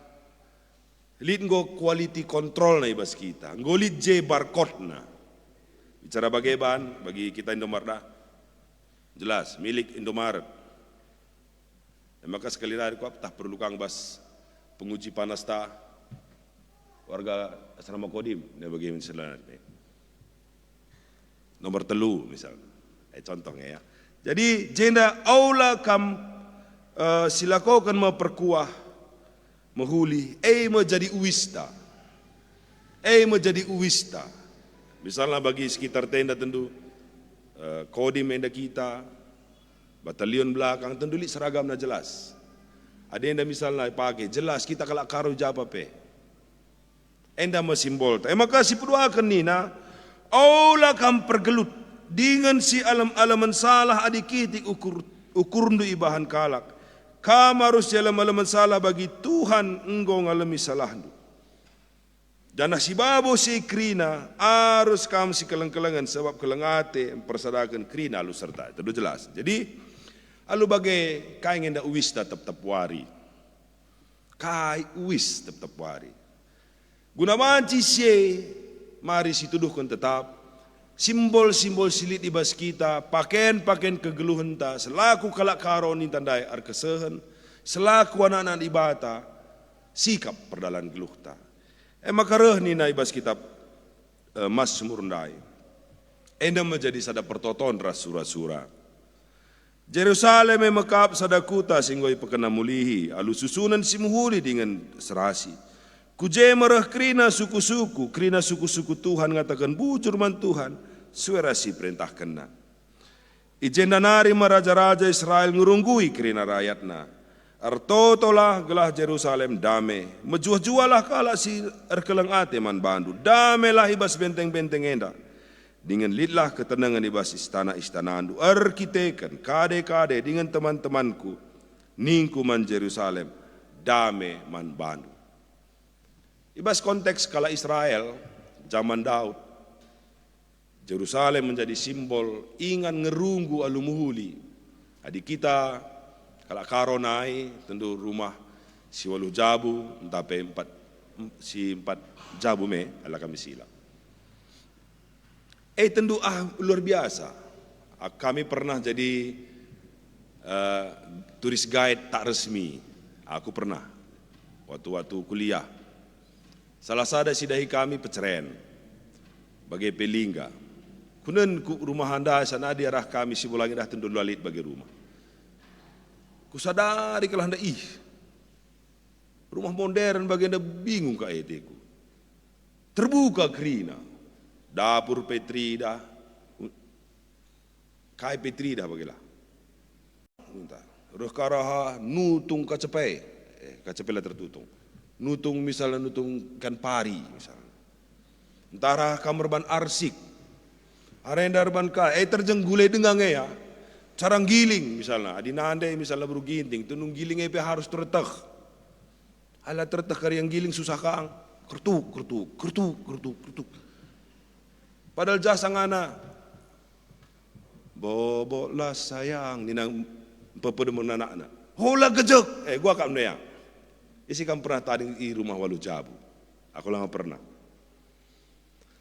lid nggo quality control na ibas kita. Nggo lid J barcode na. Bicara bagaimana bagi kita Indomaret jelas milik Indomaret. Maka sekali lagi kau tak perlu kang bas penguji panas ta warga asrama Kodim ne bagaimana selanjutnya. Nomor telu misalnya. Contohnya ya. Jadi jenda aula kam silakokan memperkuah menghuli menjadi uwista. Menjadi uwista. Misalnya bagi sekitar tenda tentu Kodim enda kita, Batalion belakang tendulik seragam na jelas. Ada yang misalnya pakai jelas kita kalak karo japa pe. Enda mesimbol. Maka si perdoakan nina, aulah kam pergelut dengan si alam-alaman salah adikitik ukurundu ibahan kalak. Kam harus alam-alaman salah bagi Tuhan engkau ngalami salahdu. Dan si babo si krina harus kam si keleng-kelengan sebab kelengate persadakan krina lu serta. Itu jelas. Jadi alu bagai kai ngenda uwis tetap wari. Kai uwis tetap wari. Guna manci sie mari situduhkan tetap simbol-simbol silit ibas kita, pakaian-pakaian kegeluhan ta selaku kalak karoni tandai ar kesehen, selaku anak-anak ibata sikap perdalan geluh ta. Maka reh ni na ibas kitab Mazmur ndai. Enda menjadi sada pertoton ras sura-sura. Jerusalem mekap sada kuta singgoi pekena mulihi, alu susunan simuhuli dengan serasi. Kuje mereh krina suku-suku Tuhan ngatakan bujur man Tuhan, suarasi perintah kena. Ijen danari meraja-raja Israel ngurunggui krina rakyatna. Artotolah gelah Jerusalem dame, mejuah-jualah kala si erkeleng ate man bandu, damelah ibas benteng-benteng enda. Dengan lidlah ketenangan ibas istana-istana andu, arkiteken, kade-kade dengan teman-temanku, ningku man Jerusalem, dame man bandu. Ibas konteks kala Israel, zaman Daud, Jerusalem menjadi simbol ingan ngerunggu alumuhuli. Adik kita, kala karonai, tentu rumah si waluh jabu, tapi empat jabu ala kami sila. Tentu luar biasa. Kami pernah jadi turis guide tak resmi. Aku pernah waktu kuliah. Salah sada sidahi kami peceren bagi pelingga. Kunen ku rumah anda sana di arah kami si bulangi dah tentu lalit bagi rumah. Ku sadari kalau anda rumah modern bagi anda bingung ka eteku. Terbuka krina, dapur petri dah, kai petri dah bagilah. Roh karaha nutung kacepai, kacepai lah tertutung. Nutung misalnya nutung kan pari misalnya. Entara kamerban arsik. Arenda arban ka terjenggule dengang ya. Carang giling misalnya, adinande misalnya baru ginting, tunung giling epe harus tertek. Ala tertek kari yang giling susah kang. Kertuk. Padahal jasa ngana. Bobo lah sayang ninang pepedemun anak-anak. Hola gejek. Gua kam nea. Isi kam pernah tadi di rumah walu jabu. Aku lama pernah.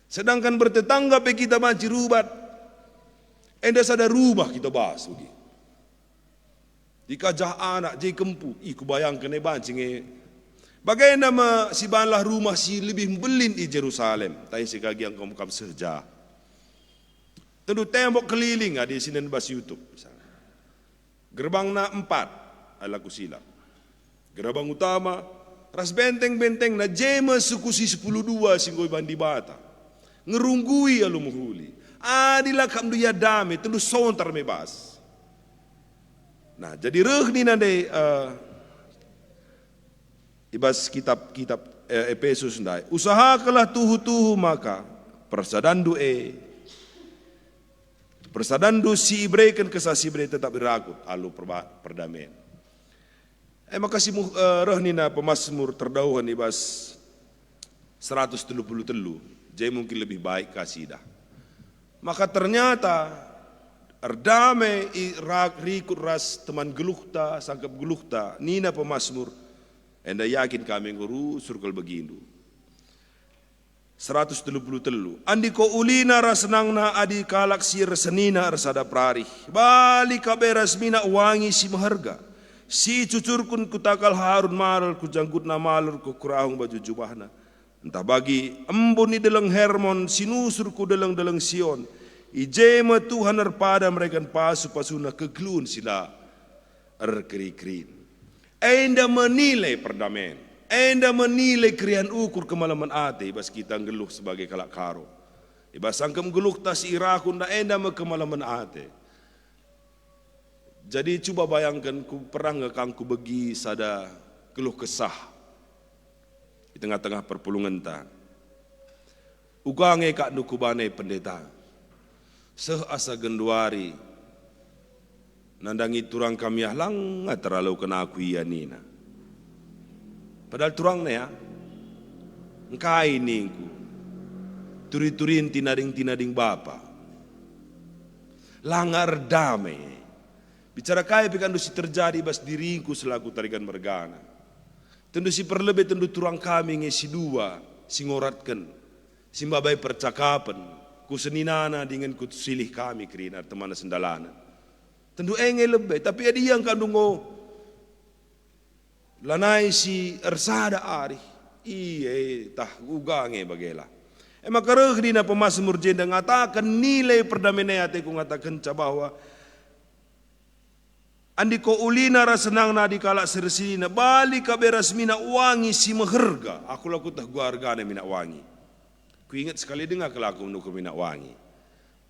Sedangkan bertetangga pe kita maci rubat. Enda sada rumah kita bahas begitu. Dikajah anak jadi kempu. Ku bayangkan bancing bagaimana si banlah rumah si lebih membelin di Jerusalem. Tapi si kagi yang kamu sejah. Tentu tembok keliling di sini bahas YouTube. Misalnya. Gerbang na 4 ala kusila. Gerbang utama, ras benteng-benteng na jema sukusi 10-2 singgoi bandi bata. Ngerunggui alumuhuli. Adilah kamdu ya dame, tentu sontar mebas. Nah, jadi reh ni nande ibas kitab Efesus ndai. Usahakanlah tuhu-tuhu maka persadandu si ibrekan kesah si ibre tetap berakut alu perdamaian. Maka si reh nina pemazmur terdauhan ibas 133. Jadi mungkin lebih baik kasidah. Maka ternyata erdame rikut ras teman geluhta sangkap geluhta nina pemazmur. Enda yakin kami nguru surkel begindu. 133. Andi ko ulina rasnangna adi kalak sir senina arsada prari. Balik kaberas mina wangi si maharga. Si cucurkun kutakal harun maral kujanggutna malur ku kurahung baju jubahna. Entah bagi embuni deleng Hermon sinusurku deleng Sion. Ijema Tuhan erpada mereka pasu-pasuna keglun sila erkeri-kerin. Enda menilai perdamaian. Enda menilai krian ukur kemalaman ate. Ibas kita ngeluh sebagai kalak karo. Ibas sangkem geluh tas irakun da enda me kemalaman ate. Jadi coba bayangkan, ku pernah ngekang ku begi sada keluh kesah di tengah-tengah perpulungan ta. Ugange kak nukubane pendeta. Seasa genduari nandangi turang kami lang terlalu kena aku iya nina. Padahal turang ya, engkai ningku, turi-turin tinading-tinading bapa. Langar damai. Bicara kaya pikan si terjadi bas diriku selaku tarikan mergana. Tentu si perlebih tentu turang kami ngesi dua, singoratkan, simbabai percakapan, kuseninana dengan kusilih kami kerina teman sendalana. Tentu engel lebih, tapi ada yang kandungo lanai si ersada ari, iye tah ugange bagela. Makareh dina pemasmur jenda ngatakan nilai perdamaian ate ku ngatakan bahwa andi ko ulina rasenang na di kala sersina balik ka beras mina wangi si meherga. Aku laku tah gua hargana mina wangi. Ku ingat sekali dengar kelaku nuku mina wangi.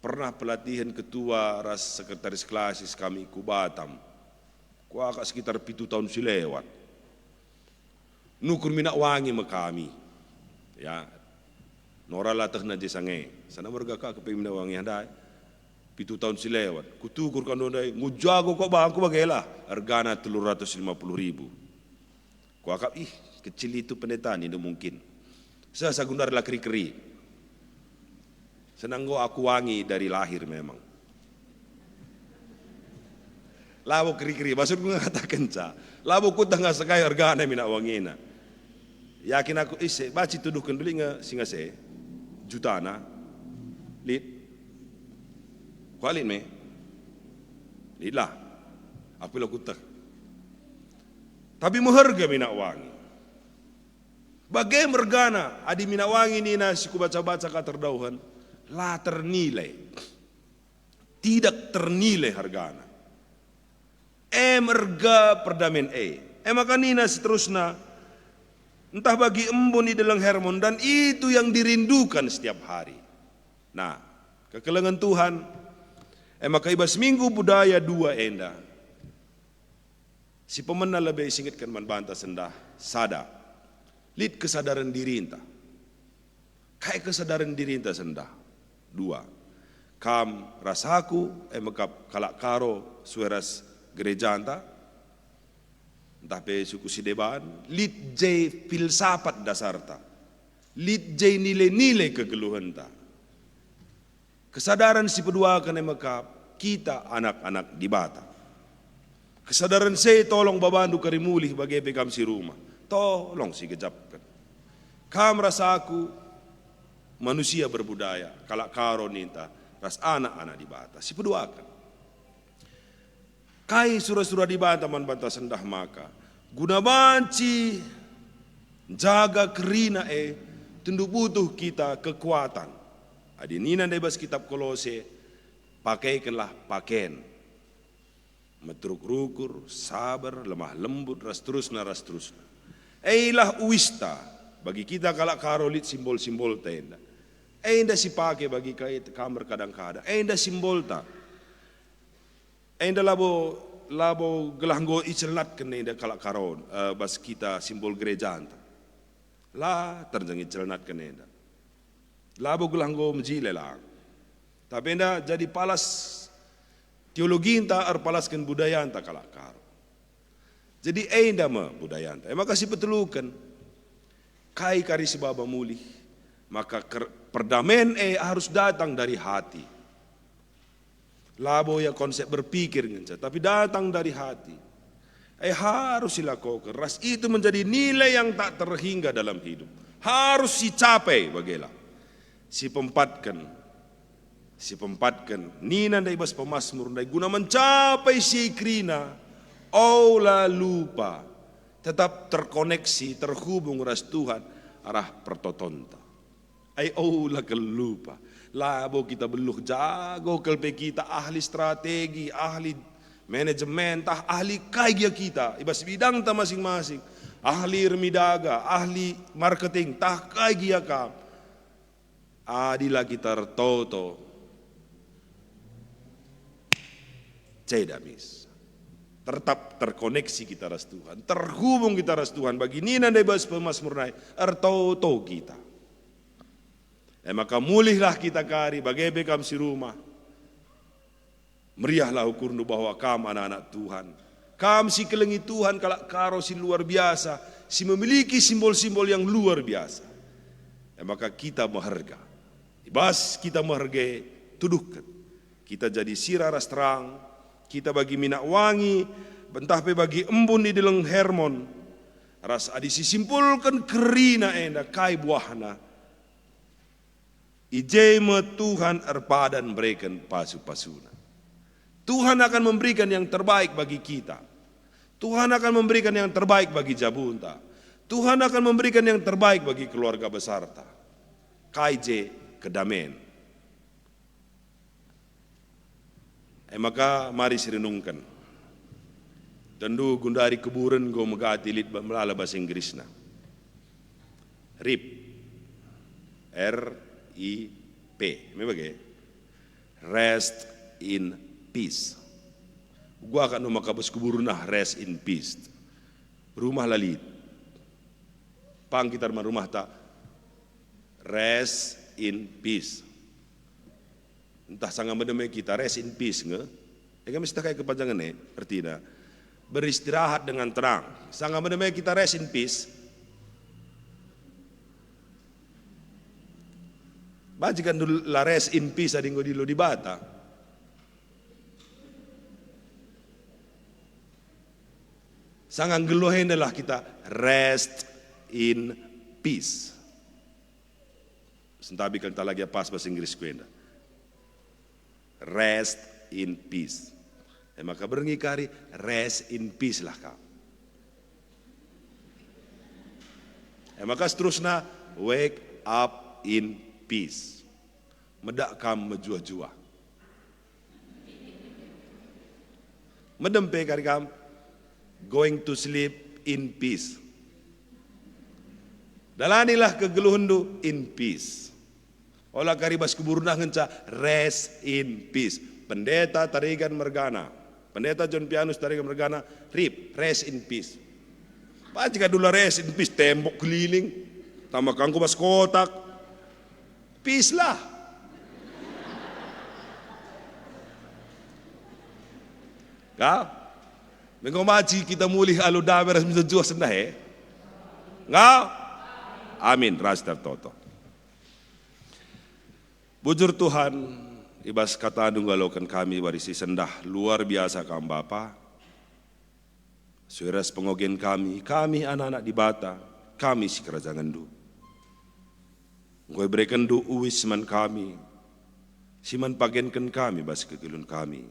Pernah pelatihan ketua ras sekretaris klasis kami ku Batam. Ku agak sekitar 7 tahun si lewat. Nukur mina wangi me kami. Ya. Nora latah na jesange. Sana merga ka kepe mina wangi handai. 7 tahun si lewat. Kutukur kan dondai, ngujago kok bangku bagela. Hargana 350.000. Ku akap, kecil itu pendeta ini mungkin. Saya sagundar lah keri-keri. Senang aku wangi dari lahir memang. Labo keri-keri, maksud gue katakan ca. Labo ku tengah sekai hargana mina wangina. Yakin aku, baci tuduhkan dulu nggak singa se. Jutana. Lid. Kualit me, lilah, aku lah kutak. Tapi meharga minyak wangi. Bagai mergana, adi minyak wangi ni nasi ku baca-baca katerdauhan, lah ternilai, tidak ternilai hargana. Merga perdamaian maka nina seterusnya, entah bagi embun di dalam Hermon dan itu yang dirindukan setiap hari. Nah, kekelengan Tuhan. Maka ibas minggu budaya 2 enda. Si pemena lebih singitkan manbanta sendah sada. Lid kesadaran diri entah. Kayak kesadaran diri entah sendah. 2. Kam rasaku maka kalak karo sueras gereja entah. Entah pe suku sideban. Lid jay filsafat dasarta. Lid jay nilai-nilai kegeluhan entah. Kesadaran si kedua kan maka kita anak-anak di Bata. Kesadaran saya tolong babandu karimulih bagi pekam si rumah. Tolong si gejapkan. Kam rasa aku manusia berbudaya. Kalak karo ninta ras anak-anak di Bata. Si kedua kan. Kai surah-surah di Bata man banta sendah maka. Guna banci jaga kerina tentu butuh kita kekuatan. Adi nina debas kitab Kolose, pakaikanlah pakaian. Metruk rukur, sabar, lemah lembut, ras terusna. Eilah uista, bagi kita kalak karolit simbol-simbol tenda. Enda si pakai bagi kamar kadang-kadang. Enda simbol ta. Enda labo gelanggo icelat kena enda kalak karon, bas kita simbol gereja anta. Lah terjangit celanat kena enda. Labo gelanggo menjile lah. Tapi enda jadi palas teologi enta palaskan budaya enta kalak karo. Jadi enda mah budaya enta. Maka si petelukan kai kari sebaba mulih. Maka perdamaian harus datang dari hati. Labo ya konsep berpikir ngenca, tapi datang dari hati. Harus dilakukan. Ras itu menjadi nilai yang tak terhingga dalam hidup. Harus dicapai bagelah. Si pempatkan nina dai bas pemasmur dai guna mencapai si krina ola lupa tetap terkoneksi terhubung ras Tuhan arah pertotonta ola kelupa labo kita beluh jago kelpe kita ahli strategi ahli manajemen tah ahli kaya kita ibas bidang ta masing-masing ahli remidaga ahli marketing tah kaya ka adila kita toto cedamis Tetap terkoneksi kita ras Tuhan, terhubung kita ras Tuhan. Bagi nina debas pemasmur nai, ertau kita. Maka mulihlah kita kari, bagi bekam si rumah. Meriahlah ukur nu bahwa kam anak-anak Tuhan. Kam si kelengi Tuhan kalak karo si luar biasa, si memiliki simbol-simbol yang luar biasa. Maka kita mengharga. Ibas kita menghargai, tuduhkan. Kita jadi siraras terang, kita bagi minyak wangi, bentah pe bagi embun di dalam Hermon. Ras adi sisimpulkan kerina enda kai buahna. Ijema Tuhan erpadan berikan pasu-pasuna. Tuhan akan memberikan yang terbaik bagi kita. Tuhan akan memberikan yang terbaik bagi Jabunta. Tuhan akan memberikan yang terbaik bagi keluarga besarta. Kaije kedamaian. Maka mari renungkan. Tendu gundari keburen go megati lit melala bahasa Inggrisna. RIP. R-I-P. Memang rest in peace. Gua akan makabas kuburunah rest in peace. Rumah lalit. Pang kita rumah tak rest in peace. Entah sangat mendeme kita rest in peace nge. Ega mesti kayak kepanjangan artinya beristirahat dengan tenang. Sangat mendeme kita rest in peace. Bajikan dulu la rest in peace adingo dilo di bata. Sangat gelohen adalah kita rest in peace. Sentabi kan tak lagi pas bahasa Inggris kuenda. Rest in peace. Maka berengi kari rest in peace lah kau. Maka seterusnya wake up in peace. Medak kam menjua-jua. Medempe kari kam going to sleep in peace. Dalanilah kegeluhundu in peace. Olah karibas kuburunah ngenca rest in peace. Pendeta Tarigan Mergana, Pendeta John Pianus Tarigan Mergana, RIP, rest in peace. Jika dulu rest in peace, tembok keliling, tambah kangku bas kotak, peace lah. Kau, mengomaji kita mulih alu dameras menjua sendah Ngau, amin, Raster Toto. Bujur Tuhan, ibas kata nunggalokan kami warisi sendah luar biasa kam Bapa. Suras pengogen kami anak-anak di bata, kami si kerajaan du. Ngoy berikan du uwis man kami, siman pagenkan kami bas kekilun kami.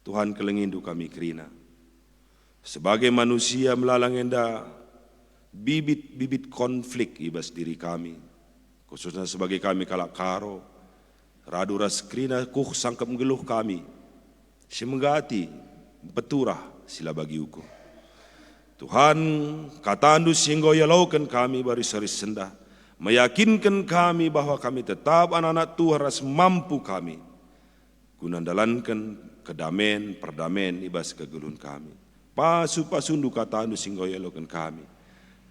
Tuhan kelengindu kami kerina. Sebagai manusia melalang enda bibit-bibit konflik ibas diri kami. Khususnya sebagai kami kalak karo, radu ras kerina kuh sangkap ngeluh kami. Si menggati, peturah sila bagi uku. Tuhan katandu singgo yalaukan kami baris-baris sendah. Meyakinkan kami bahwa kami tetap anak-anak Tuhan ras mampu kami. Gunandalankan kedamaian, perdamaian ibas kegelun kami. Pasu-pasundu katandu singgo yalaukan kami.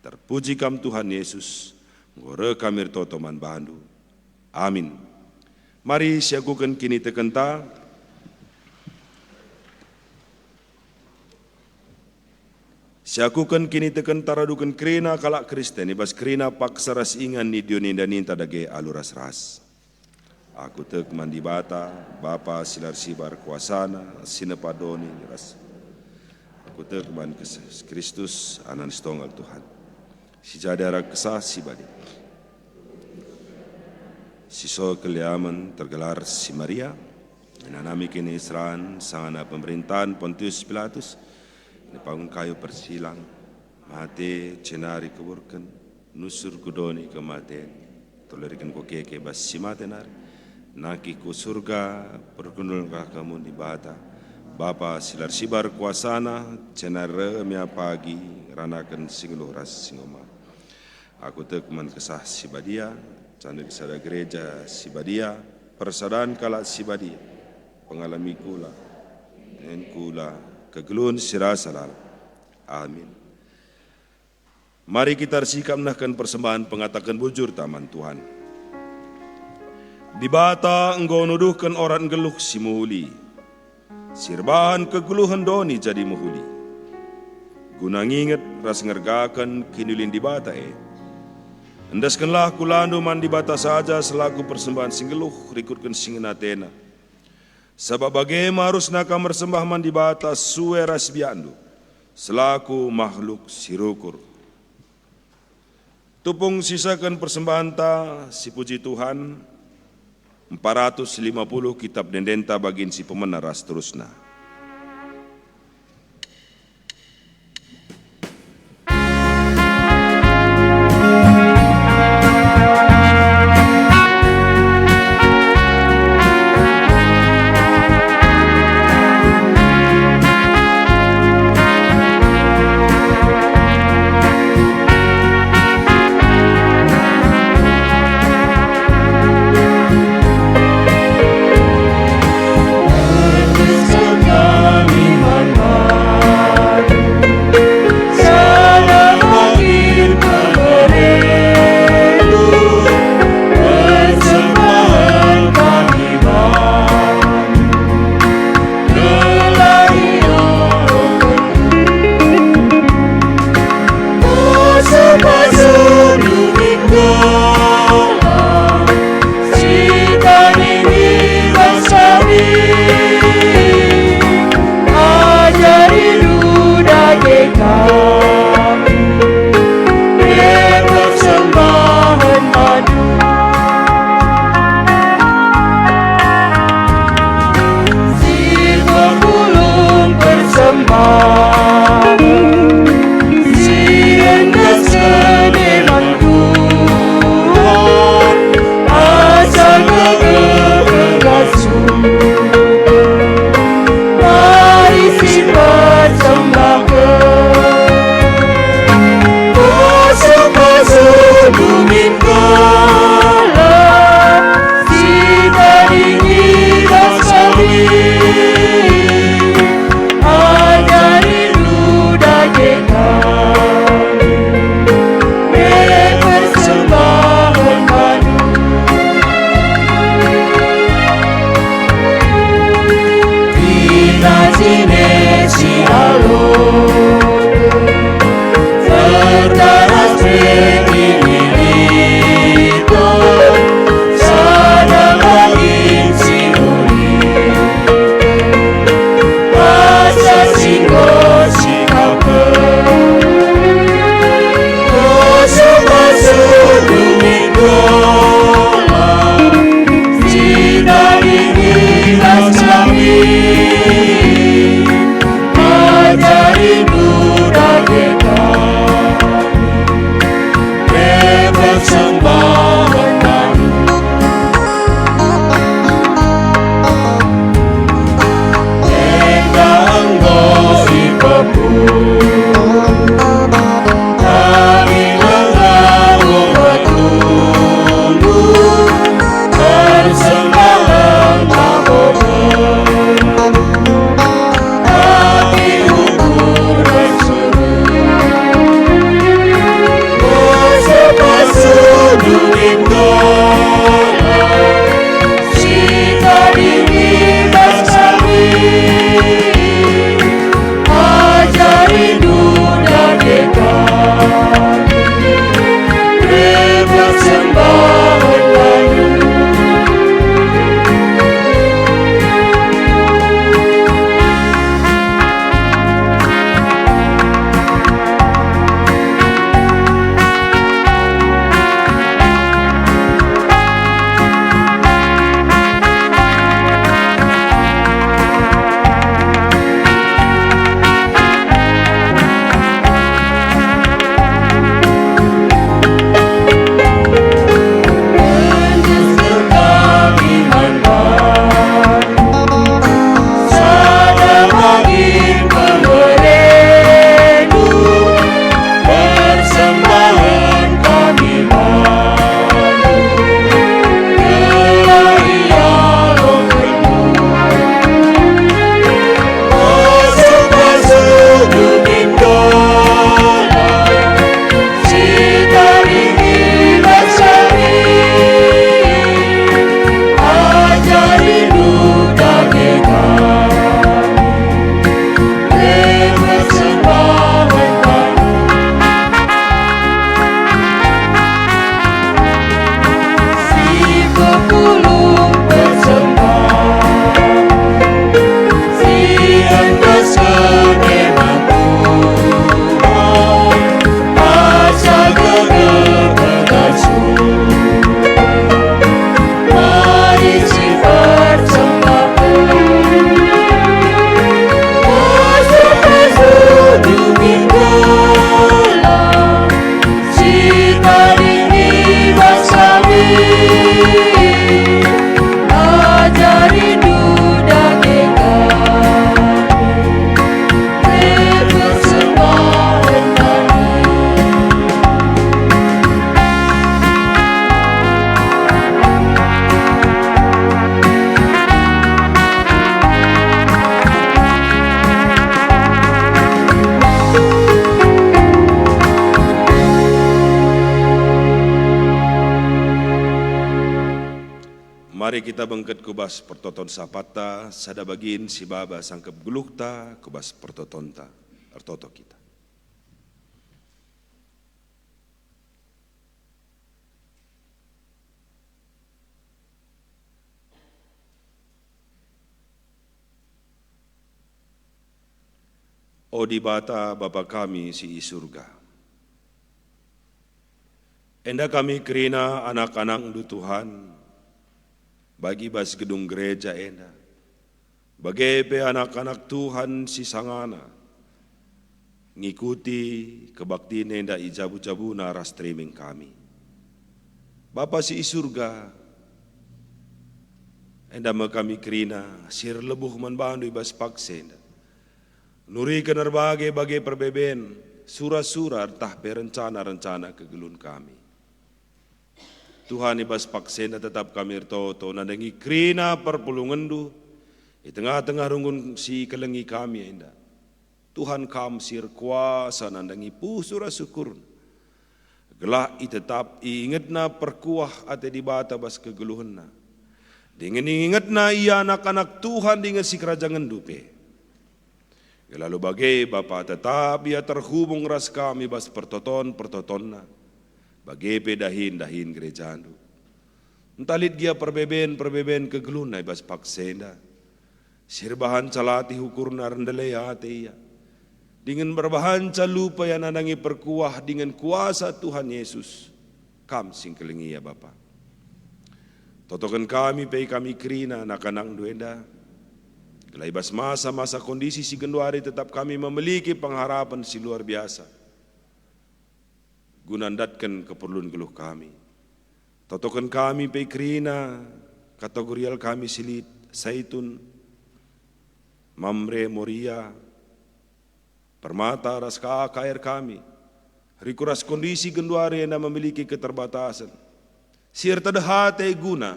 Terpuji kam Tuhan Yesus. Ngore kamir totoman bandu. Amin. Mari siakukan kini tekenta. Siakukan kini tekenta radukan kerina kalak Kristen. Ibas kerina paksa ras ingan ni dioninda ninta dage aluras ras. Aku tek mandi bata, Bapa silar sibar kuasana, sinepadoni ras. Aku tek man Kristus anan stonggal Tuhan. Si jadara kesah si badi. Siso keliaman tergelar si Maria. Menanami kini Israel sangana pemerintahan Pontius Pilatus. Ini pangun kayu persilang. Mati cenari keburkan. Nusur kudoni kematian. Tolerikan ko keke bas si matenar. Naki ku surga. Perkundul kamu di bata. Bapa silar sibar kuasana. Cenare mia pagi. Ranakan singluh ras singoma. Aku tekman kesah sibadia, candik sada gereja sibadia, persadaan kalak sibadia, pengalami kula, en kula kegeluhan sira salar. Amin. Mari kita sikap menahkan persembahan pengatakan bujur taman Tuhan. Di bata engkau nuduhkan orang geluh si muhuli, sirbahan kegeluhan doni jadi muhuli. Guna nginget ras ngergakan kinulin di bata endaskanlah kulandu man di bata saja selaku persembahan singgeluh rikutkan singin Atena. Sebab bagaimana harus nakam bersembah man di bata suwe ras biandu selaku makhluk sirukur. Tupung sisakan persembahan ta si puji Tuhan 450 kitab dendenta bagin si pemenaras terusna. Mari kita bangkit kubas pertoton sapata, sada bagin si baba sangkep gulukta, kubas pertotonta, artoto kita. O di bata Bapa kami si surga. Enda kami kerina anak-anak du Tuhan, bagi bas gedung gereja enda. Bagi pe anak-anak Tuhan si sangana, ngikuti kebaktiin enda ijabu-jabu nara streaming kami. Bapa si surga, enda me kami kerina sir lebuh manbandu ibas paksenda. Nuri kenar bagai perbeben, surah-surah tah perencana-rencana kegelun kami. Tuhan ibas paksena tetap kami toto nandangi krina perpulungendu di tengah-tengah rungun si kelengi kami enda. Tuhan kam sir kuasa nandangi surah syukur. Gelah i tetap ingetna perkuah ate di bata bas kegeluhenna. Dengan ingetna ia anak-anak Tuhan dengan si kerajaan dupe. Lalu bagai Bapa tetap ia terhubung ras kami bas pertotonna. Bagai pedahin gereja andu. Entalit dia perbeben kegelunai bas paksenda. Sirbahan calati hukurna rendelea ate ia. Dengan berbahan calupa yang nandangi perkuah dengan kuasa Tuhan Yesus. Kam singkelingi ya Bapa. Totokan kami pei kami kerina anak-anak duenda. Kelai bas masa-masa kondisi si genduari tetap kami memiliki pengharapan si luar biasa. Gunandatkan keperluan geluh kami. Totokan kami pe kerina kategorial kami silit Saitun, Mamre Moria, Permata raska KR kami. Rikuras kondisi genduari yang memiliki keterbatasan. Sir tadahate guna.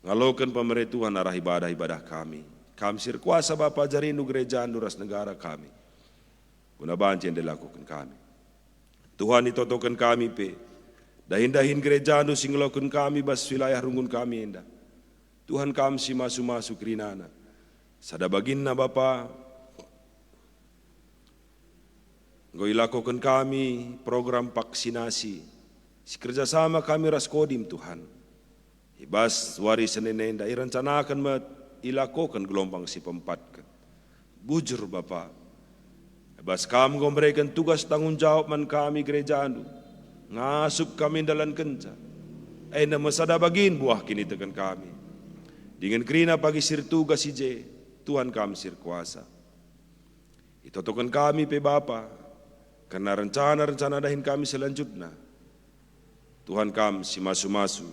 Ngalokan pemerintah arah ibadah kami. Kami sir kuasa Bapa jarindu gereja duras negara kami. Guna banci yang dilakukan kami. Tuhan ditotokan kami pe. Dahin-dahin gereja anu sing ngelakukan kami bas wilayah rungun kami enda. Tuhan kami si masu-masu kerinana. Sada baginna Bapa. Ngoi lakukan kami program vaksinasi. Si kerjasama kami raskodim Tuhan. Ibas wari senenenda irencanakan ilakukan gelombang si pempatkan. Bujur Bapa. Bas kami memberikan tugas tanggung jawab man kami gereja andu. Ngasup kami dalam kenca. Ena masada bagin buah kini tekan kami. Dengan kerina pagi sir tugas ije. Tuhan kami sir kuasa. Itotokan kami pe Bapa. Karena rencana-rencana dahin kami selanjutnya. Tuhan kami si masu-masu.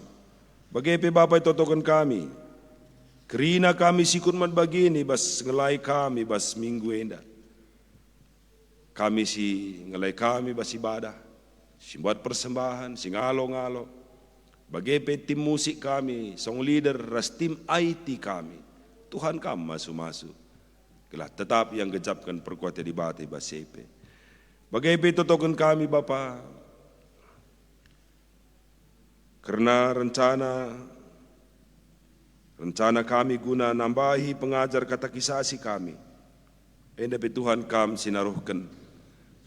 Bagai pe Bapa itotokan kami. Kerina kami sikun man bagini bas ngelai kami bas minggu enda. Kami si ngelai kami bas ibadah, si buat persembahan, si ngalo-ngalo. Bagai pe tim musik kami, song leader, ras tim IT kami. Tuhan kami masu-masu. Kelah tetap yang gejapkan perkuatan di bati bas sepe. Bagai pe totokan kami Bapa. Karena rencana kami guna nambahi pengajar katekisasi kami. Enda pe Tuhan kami sinaruhkan.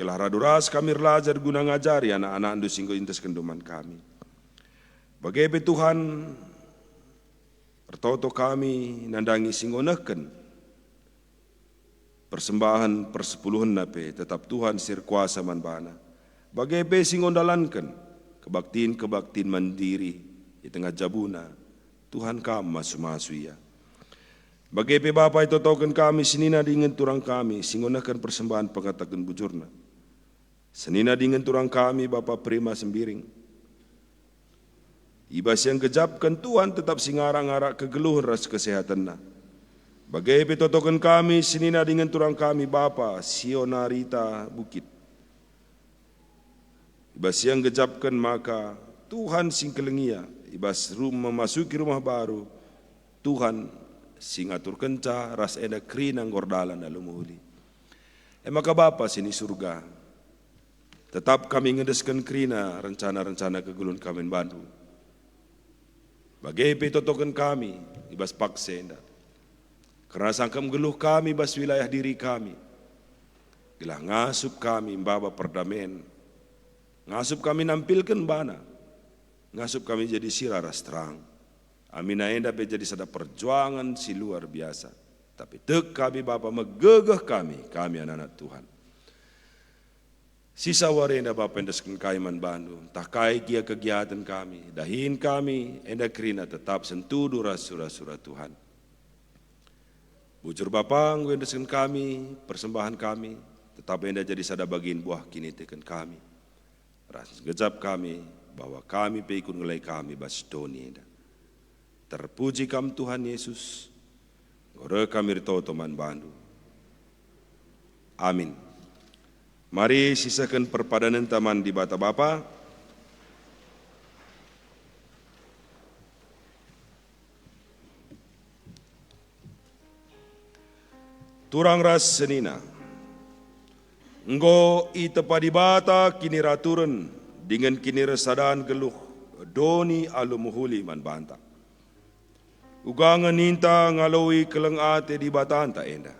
Kelah raduras kami belajar guna ngajari anak-anak andu singgo intes kenduman kami. Bagai pe Tuhan ertoto kami nandangi singgo neken. Persembahan persepuluhan nape tetap Tuhan sir kuasa manbana. Bagai pe singgo dalankan kebaktiin mandiri di tengah jabuna. Tuhan kami masu-masu ya. Bagai pe Bapa itu token kami senina dingin turang kami singonakan persembahan pengatakan bujurna. Senina dingin turang kami Bapa prima sembiring. Ibas yang gejapkan Tuhan tetap singarang-arak kegeluhan ras kesehatanna. Bagai pe token kami senina dingin turang kami Bapa Sionarita Bukit. Ibas yang gejapkan maka Tuhan singkelengia. Ibas memasuki rumah baru Tuhan singatur kenca ras eda krina ngordalan dalam muhuli. Maka Bapa sini surga. Tetap kami ngedeskan krina rencana-rencana kegulun kami Bandung. Bagai petotokan kami, ibas paksenda. Karena sangkam geluh kami bas wilayah diri kami. Gelah ngasup kami baba perdamaian. Ngasup kami nampilkan bana. Ngasup kami jadi siraras terang. Amin aenda jadi sada perjuangan si luar biasa. Tapi tek kami Bapa megegeh kami anak-anak Tuhan. Sisa warenda Bapa endaskan kaiman Bandung, tak kai kia kegiatan kami, dahin kami, enda kerina tetap sentuh surah Tuhan. Bujur Bapa, endaskan kami, persembahan kami, tetap enda jadi sada bagian buah kini teken kami. Ras gejap kami, bahwa kami peikun ngelai kami bas doni enda. Terpuji kam Tuhan Yesus, gore kami rito teman Bandung. Amin. Mari sisakan perpadanan taman di bata Bapa. Turang ras senina. Enggo itepa di bata kini raturen dengan kini resadaan geluh doni alu muhuli man banta. Ugangan ninta ngalawi keleng ate di bata anta enda.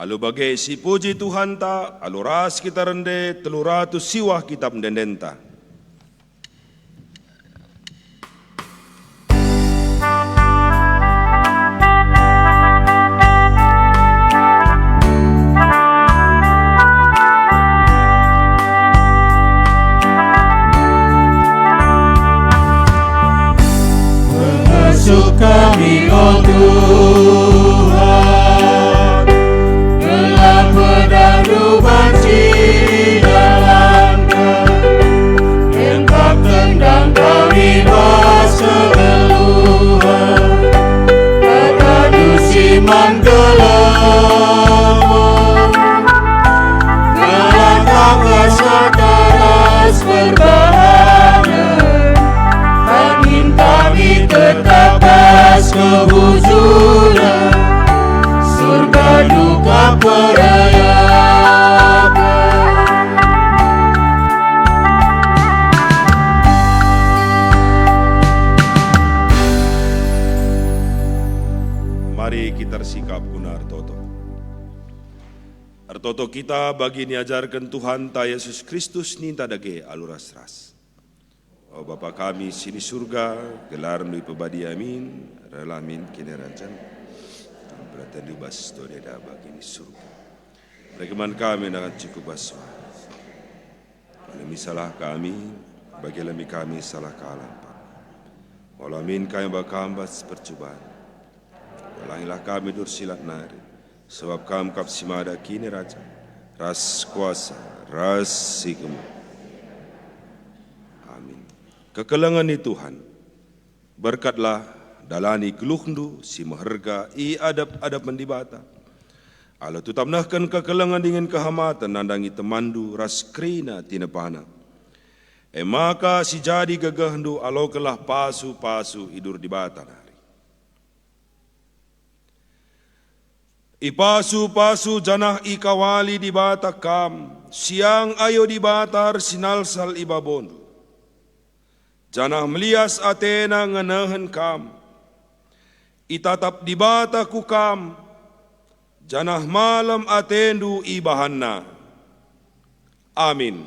Alu bagai si puji Tuhan ta, alu ras kita rende, 300 siwah kita mendendenta. Mengasuh kami, oh Tuhan, pedang banci dalamnya, engkau tendang kami keluhan, kata dusiman gelap, gelap keseteras berbahaya, angin kami tetap kehujuran, surga duka perayakan. Mari kita sikap guna artoto. Artoto kita bagi niajarkan Tuhan ta Yesus Kristus ninta dage aluras ras. Oh Bapa kami sini surga, gelar nui pebadi amin, relamin kini rajan. Beratan di bas to deda bagi ni surga. Rekeman kami dengan cukup baswa. Alami salah kami, bagi lami kami salah kalampan. Walamin kami bakambas percobaan. Walangilah kami dursilat nari, sebab kami kapsimada kini raja, ras kuasa, ras sikemu. Amin. Kekelengan ni Tuhan, berkatlah dalani geluhndu si maharga i adab mendibata. Allah tu tamnahkan kekelengan dengan kehamatan nandangi temandu ras krina tinepana. Maka si jadi gegahndu alo kelah pasu idur dibata nari. Ipasu janah ikawali dibata kam, siang ayo dibatar sinalsal ibabondu. Janah melias Atena ngenahen kam, itatap dibata kukam, janah malam atendu ibahanna. Amin.